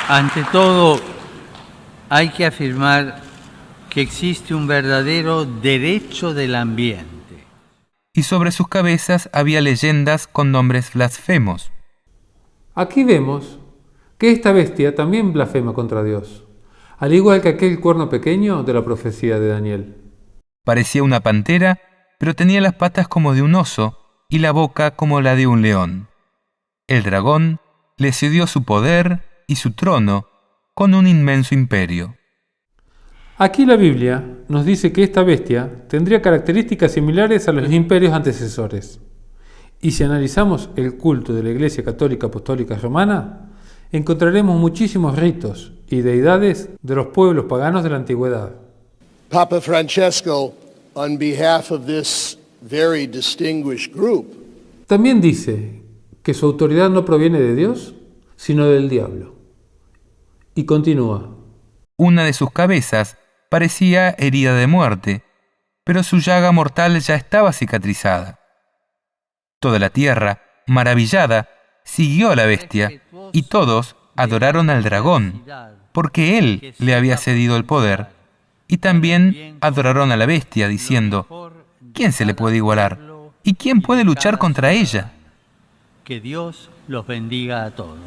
Ante todo, hay que afirmar que existe un verdadero derecho del ambiente. Y sobre sus cabezas había leyendas con nombres blasfemos. Aquí vemos que esta bestia también blasfema contra Dios, al igual que aquel cuerno pequeño de la profecía de Daniel. Parecía una pantera, pero tenía las patas como de un oso y la boca como la de un león. El dragón le cedió su poder y su trono con un inmenso imperio. Aquí la Biblia nos dice que esta bestia tendría características similares a los imperios antecesores. Y si analizamos el culto de la Iglesia Católica Apostólica Romana, encontraremos muchísimos ritos y deidades de los pueblos paganos de la antigüedad. Papa Francesco, on behalf of this very distinguished group, también dice que su autoridad no proviene de Dios, sino del diablo. Y continúa. Una de sus cabezas parecía herida de muerte, pero su llaga mortal ya estaba cicatrizada. Toda la tierra, maravillada, siguió a la bestia, y todos adoraron al dragón, porque él le había cedido el poder, y también adoraron a la bestia, diciendo: ¿quién se le puede igualar? ¿Y quién puede luchar contra ella? Que Dios los bendiga a todos.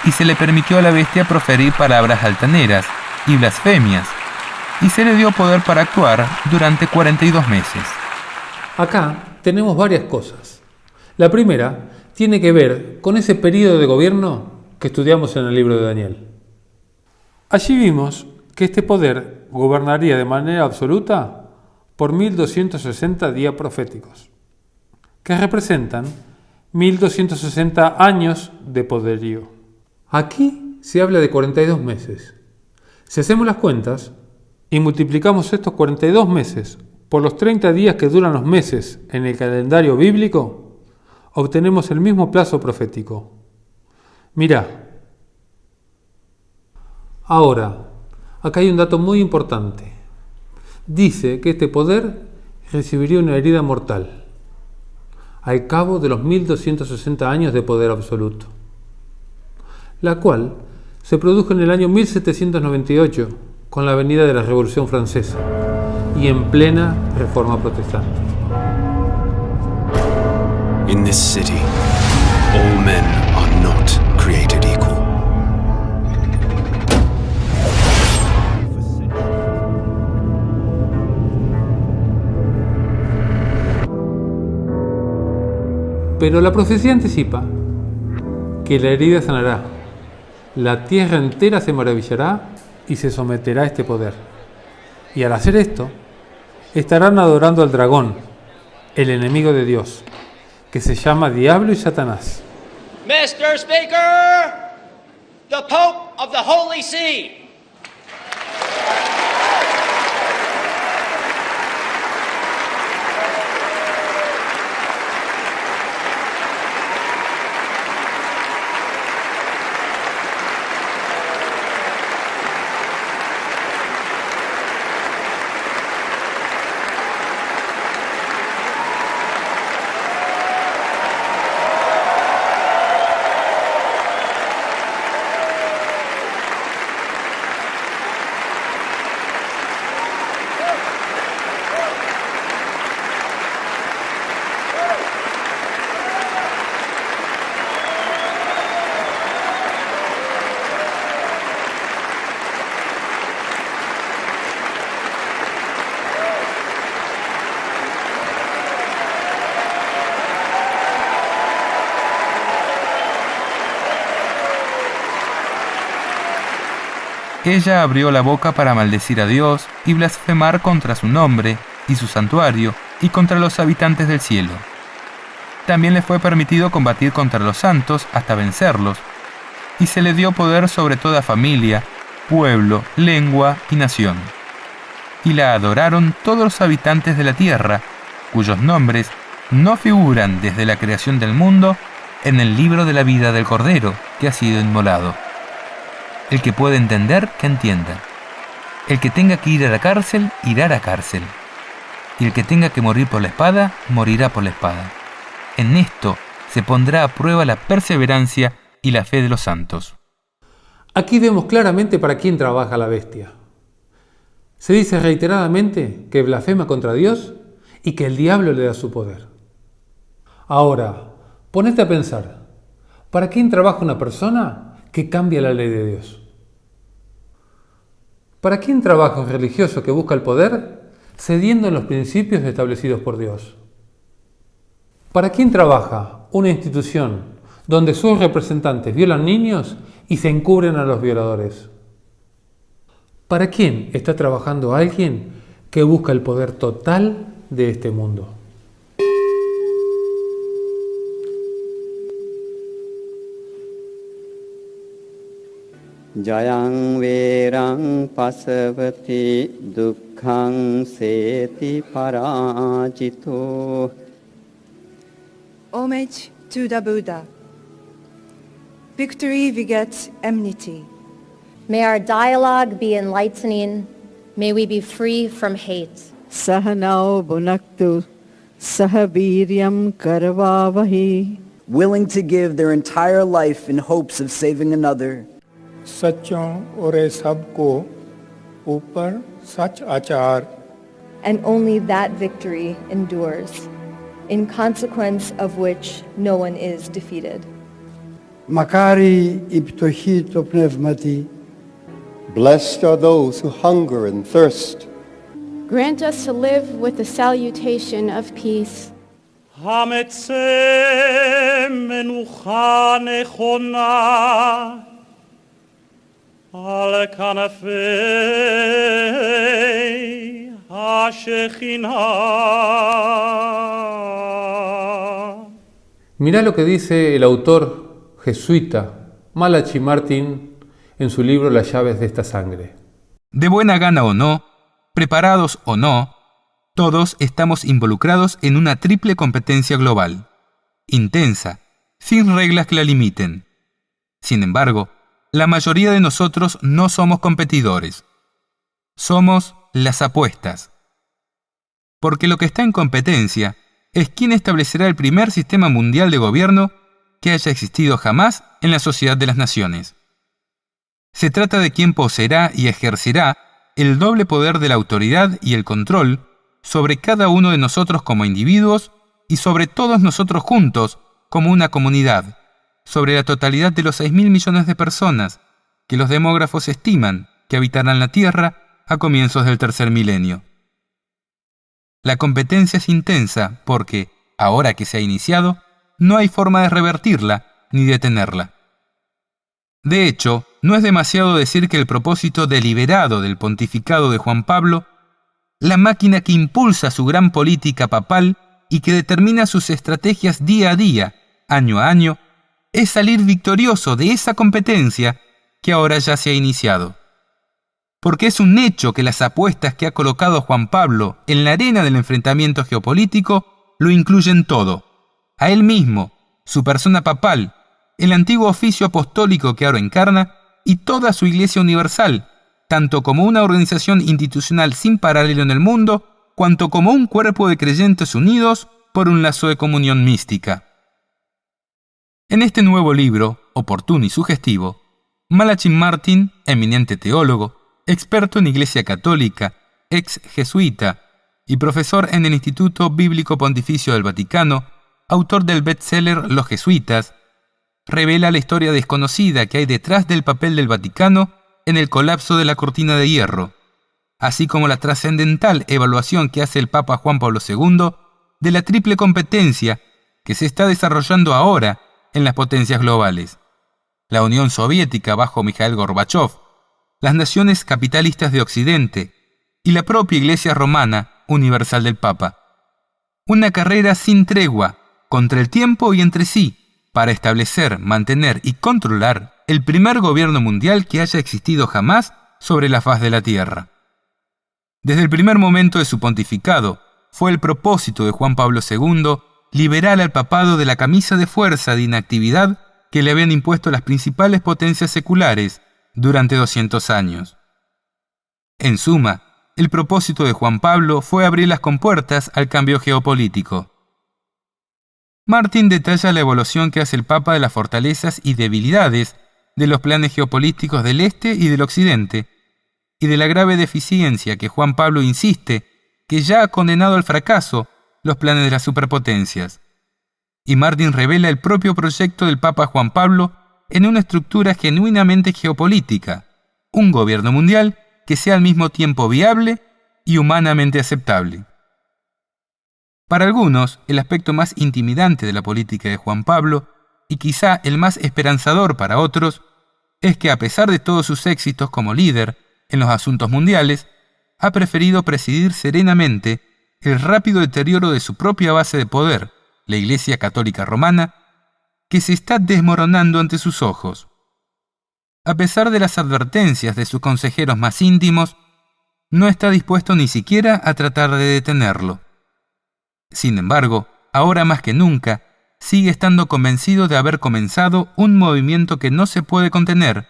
Y se le permitió a la bestia proferir palabras altaneras y blasfemias, y se le dio poder para actuar durante 42 meses. Acá tenemos varias cosas. La primera tiene que ver con ese periodo de gobierno que estudiamos en el libro de Daniel. Allí vimos que este poder gobernaría de manera absoluta por 1260 días proféticos, que representan 1260 años de poderío. Aquí se habla de 42 meses. Si hacemos las cuentas y multiplicamos estos 42 meses por los 30 días que duran los meses en el calendario bíblico, obtenemos el mismo plazo profético. Mirá. Ahora, acá hay un dato muy importante. Dice que este poder recibiría una herida mortal al cabo de los 1260 años de poder absoluto, la cual se produjo en el año 1798 con la venida de la Revolución Francesa y en plena Reforma Protestante. In this city, all men are not created equal. Pero la profecía anticipa que la herida sanará, la tierra entera se maravillará y se someterá a este poder. Y al hacer esto, estarán adorando al dragón, el enemigo de Dios, que se llama Diablo y Satanás. Mr. Speaker, the Pope of the Holy See. Ella abrió la boca para maldecir a Dios y blasfemar contra su nombre y su santuario y contra los habitantes del cielo. También le fue permitido combatir contra los santos hasta vencerlos, y se le dio poder sobre toda familia, pueblo, lengua y nación. Y la adoraron todos los habitantes de la tierra, cuyos nombres no figuran desde la creación del mundo en el libro de la vida del Cordero que ha sido inmolado. El que puede entender, que entienda. El que tenga que ir a la cárcel, irá a la cárcel. Y el que tenga que morir por la espada, morirá por la espada. En esto se pondrá a prueba la perseverancia y la fe de los santos. Aquí vemos claramente para quién trabaja la bestia. Se dice reiteradamente que blasfema contra Dios y que el diablo le da su poder. Ahora, ponete a pensar, ¿para quién trabaja una persona que cambia la ley de Dios? ¿Para quién trabaja un religioso que busca el poder cediendo en los principios establecidos por Dios? ¿Para quién trabaja una institución donde sus representantes violan niños y se encubren a los violadores? ¿Para quién está trabajando alguien que busca el poder total de este mundo? Jayang verang pasavati dukkhang seti parajito. Homage to the Buddha. Victory begets enmity. May our dialogue be enlightening. May we be free from hate. Sahanao bunaktu sahabiryam karvavahi. Willing to give their entire life in hopes of saving another. सच्चों और सबको ऊपर सच आचार. And only that victory endures, in consequence of which no one is defeated. Makari iptohito pneumati. Blessed are those who hunger and thirst. Grant us to live with the salutation of peace. המצא מנוחה נכונה על כנפי השכינה. Mirá lo que dice el autor jesuita Malachi Martin en su libro Las llaves de esta sangre. De buena gana o no, preparados o no, todos estamos involucrados en una triple competencia global, intensa, sin reglas que la limiten. Sin embargo, la mayoría de nosotros no somos competidores. Somos las apuestas. Porque lo que está en competencia es quién establecerá el primer sistema mundial de gobierno que haya existido jamás en la sociedad de las naciones. Se trata de quién poseerá y ejercerá el doble poder de la autoridad y el control sobre cada uno de nosotros como individuos y sobre todos nosotros juntos como una comunidad, sobre la totalidad de los 6.000 millones de personas que los demógrafos estiman que habitarán la Tierra a comienzos del tercer milenio. La competencia es intensa porque, ahora que se ha iniciado, no hay forma de revertirla ni detenerla. De hecho, no es demasiado decir que el propósito deliberado del pontificado de Juan Pablo, la máquina que impulsa su gran política papal y que determina sus estrategias día a día, año a año, es salir victorioso de esa competencia que ahora ya se ha iniciado. Porque es un hecho que las apuestas que ha colocado Juan Pablo en la arena del enfrentamiento geopolítico lo incluyen todo. A él mismo, su persona papal, el antiguo oficio apostólico que ahora encarna y toda su Iglesia Universal, tanto como una organización institucional sin paralelo en el mundo, cuanto como un cuerpo de creyentes unidos por un lazo de comunión mística. En este nuevo libro, oportuno y sugestivo, Malachi Martin, eminente teólogo, experto en Iglesia Católica, ex jesuita y profesor en el Instituto Bíblico Pontificio del Vaticano, autor del bestseller Los Jesuitas, revela la historia desconocida que hay detrás del papel del Vaticano en el colapso de la cortina de hierro, así como la trascendental evaluación que hace el Papa Juan Pablo II de la triple competencia que se está desarrollando ahora en las potencias globales: la Unión Soviética bajo Mikhail Gorbachev, las naciones capitalistas de Occidente y la propia Iglesia Romana Universal del Papa. Una carrera sin tregua contra el tiempo y entre sí para establecer, mantener y controlar el primer gobierno mundial que haya existido jamás sobre la faz de la Tierra. Desde el primer momento de su pontificado, fue el propósito de Juan Pablo II liberar al papado de la camisa de fuerza de inactividad que le habían impuesto las principales potencias seculares durante 200 años. En suma, el propósito de Juan Pablo fue abrir las compuertas al cambio geopolítico. Martin detalla la evaluación que hace el Papa de las fortalezas y debilidades de los planes geopolíticos del Este y del Occidente, y de la grave deficiencia que Juan Pablo insiste que ya ha condenado al fracaso los planes de las superpotencias. Y Martin revela el propio proyecto del Papa Juan Pablo en una estructura genuinamente geopolítica, un gobierno mundial que sea al mismo tiempo viable y humanamente aceptable. Para algunos, el aspecto más intimidante de la política de Juan Pablo, y quizá el más esperanzador para otros, es que a pesar de todos sus éxitos como líder en los asuntos mundiales, ha preferido presidir serenamente el rápido deterioro de su propia base de poder, la Iglesia Católica Romana, que se está desmoronando ante sus ojos. A pesar de las advertencias de sus consejeros más íntimos, no está dispuesto ni siquiera a tratar de detenerlo. Sin embargo, ahora más que nunca, sigue estando convencido de haber comenzado un movimiento que no se puede contener,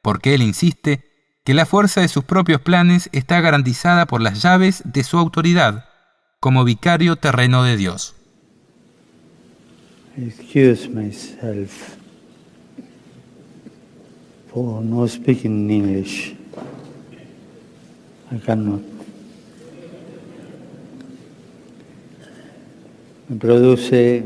porque él insiste que la fuerza de sus propios planes está garantizada por las llaves de su autoridad, como vicario terreno de Dios. Excuse myself for not speaking English. I cannot. Me produce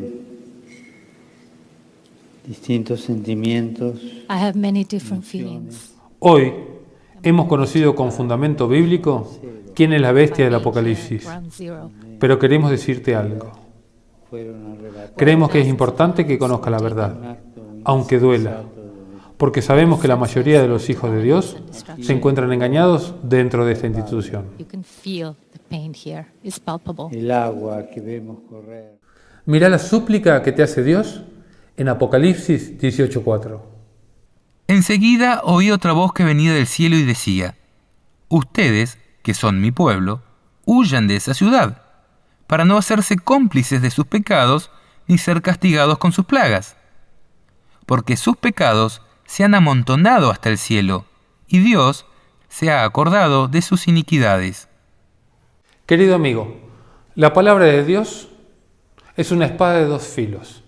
distintos sentimientos. I have many different feelings. Hoy hemos conocido con fundamento bíblico quién es la bestia del Apocalipsis, pero queremos decirte algo. Creemos que es importante que conozca la verdad, aunque duela, porque sabemos que la mayoría de los hijos de Dios se encuentran engañados dentro de esta institución. You can feel the pain here. It's palpable. Mira la súplica que te hace Dios en Apocalipsis 18:4. Enseguida oí otra voz que venía del cielo y decía: ustedes, que son mi pueblo, huyan de esa ciudad, para no hacerse cómplices de sus pecados ni ser castigados con sus plagas. Porque sus pecados se han amontonado hasta el cielo, y Dios se ha acordado de sus iniquidades. Querido amigo, la palabra de Dios es una espada de dos filos,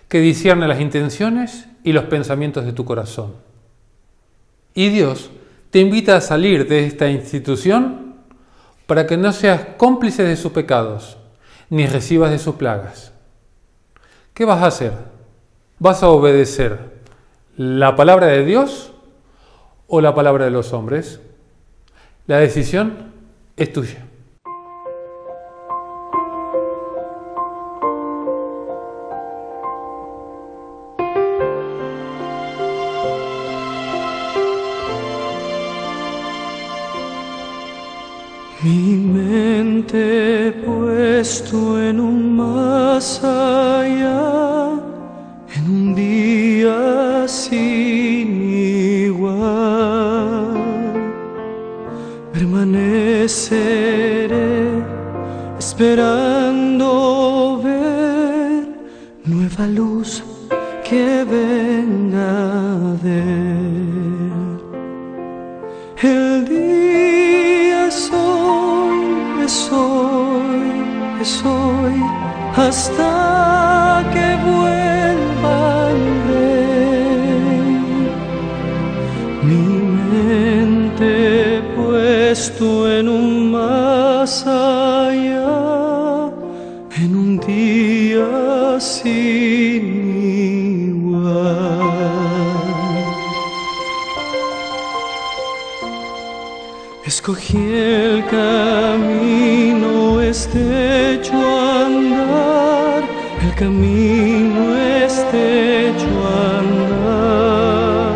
que discierne las intenciones y los pensamientos de tu corazón. Y Dios te invita a salir de esta institución para que no seas cómplice de sus pecados, ni recibas de sus plagas. ¿Qué vas a hacer? ¿Vas a obedecer la palabra de Dios o la palabra de los hombres? La decisión es tuya. Mi mente puesto en un más allá, en un día sin igual, permaneceré esperando ver nueva luz que venga de el día es hoy, hasta que vuelva el Rey. Mi mente puesto en un más allá, en un día sin igual. Escogí el camino estrecho a andar, el camino estrecho a andar,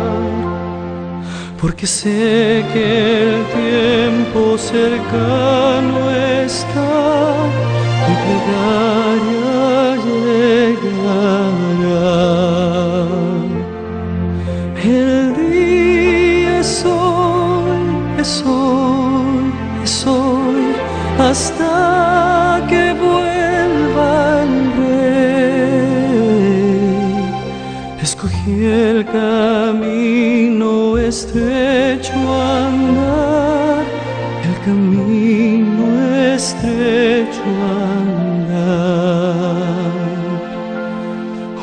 porque sé que el tiempo cercano está, mi plegaria llegará. El día es hoy, hasta que vuelva el Rey. Escogí el camino estrecho a andar, el camino estrecho a andar.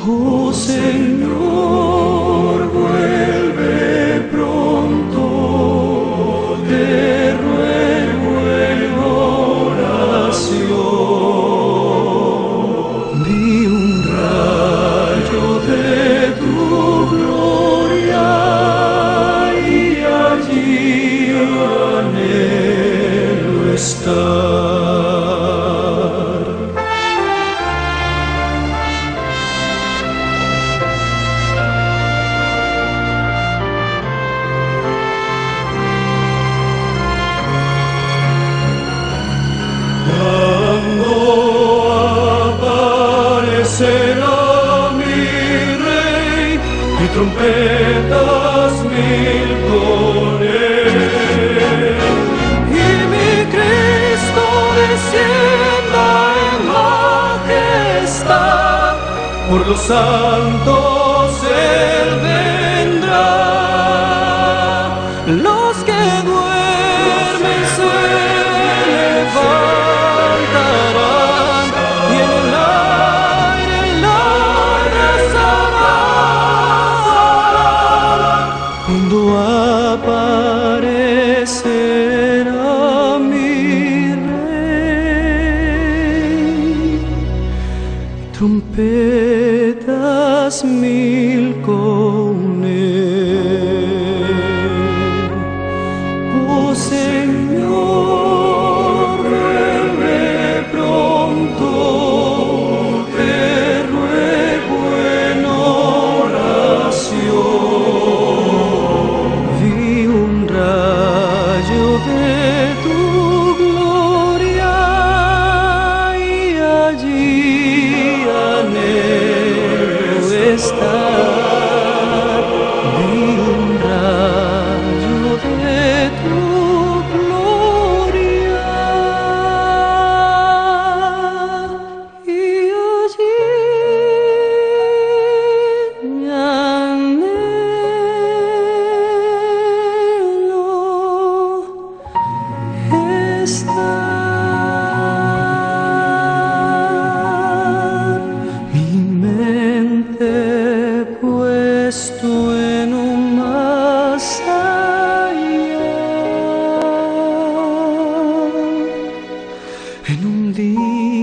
Oh Señor, vuelve pronto, te ruego en oración. Vi un rayo de tu gloria y allí anhelo estar. Aparecerá mi Rey y trompetas mil con él, y mi Cristo descienda en majestad, por los santos Él vendrá. Los que duermen se levantarán y en el aire la abrazarán, cuando aparecerá mi Rey. Trompetas mil con él. Oh Señor, vuelve pronto, te En un día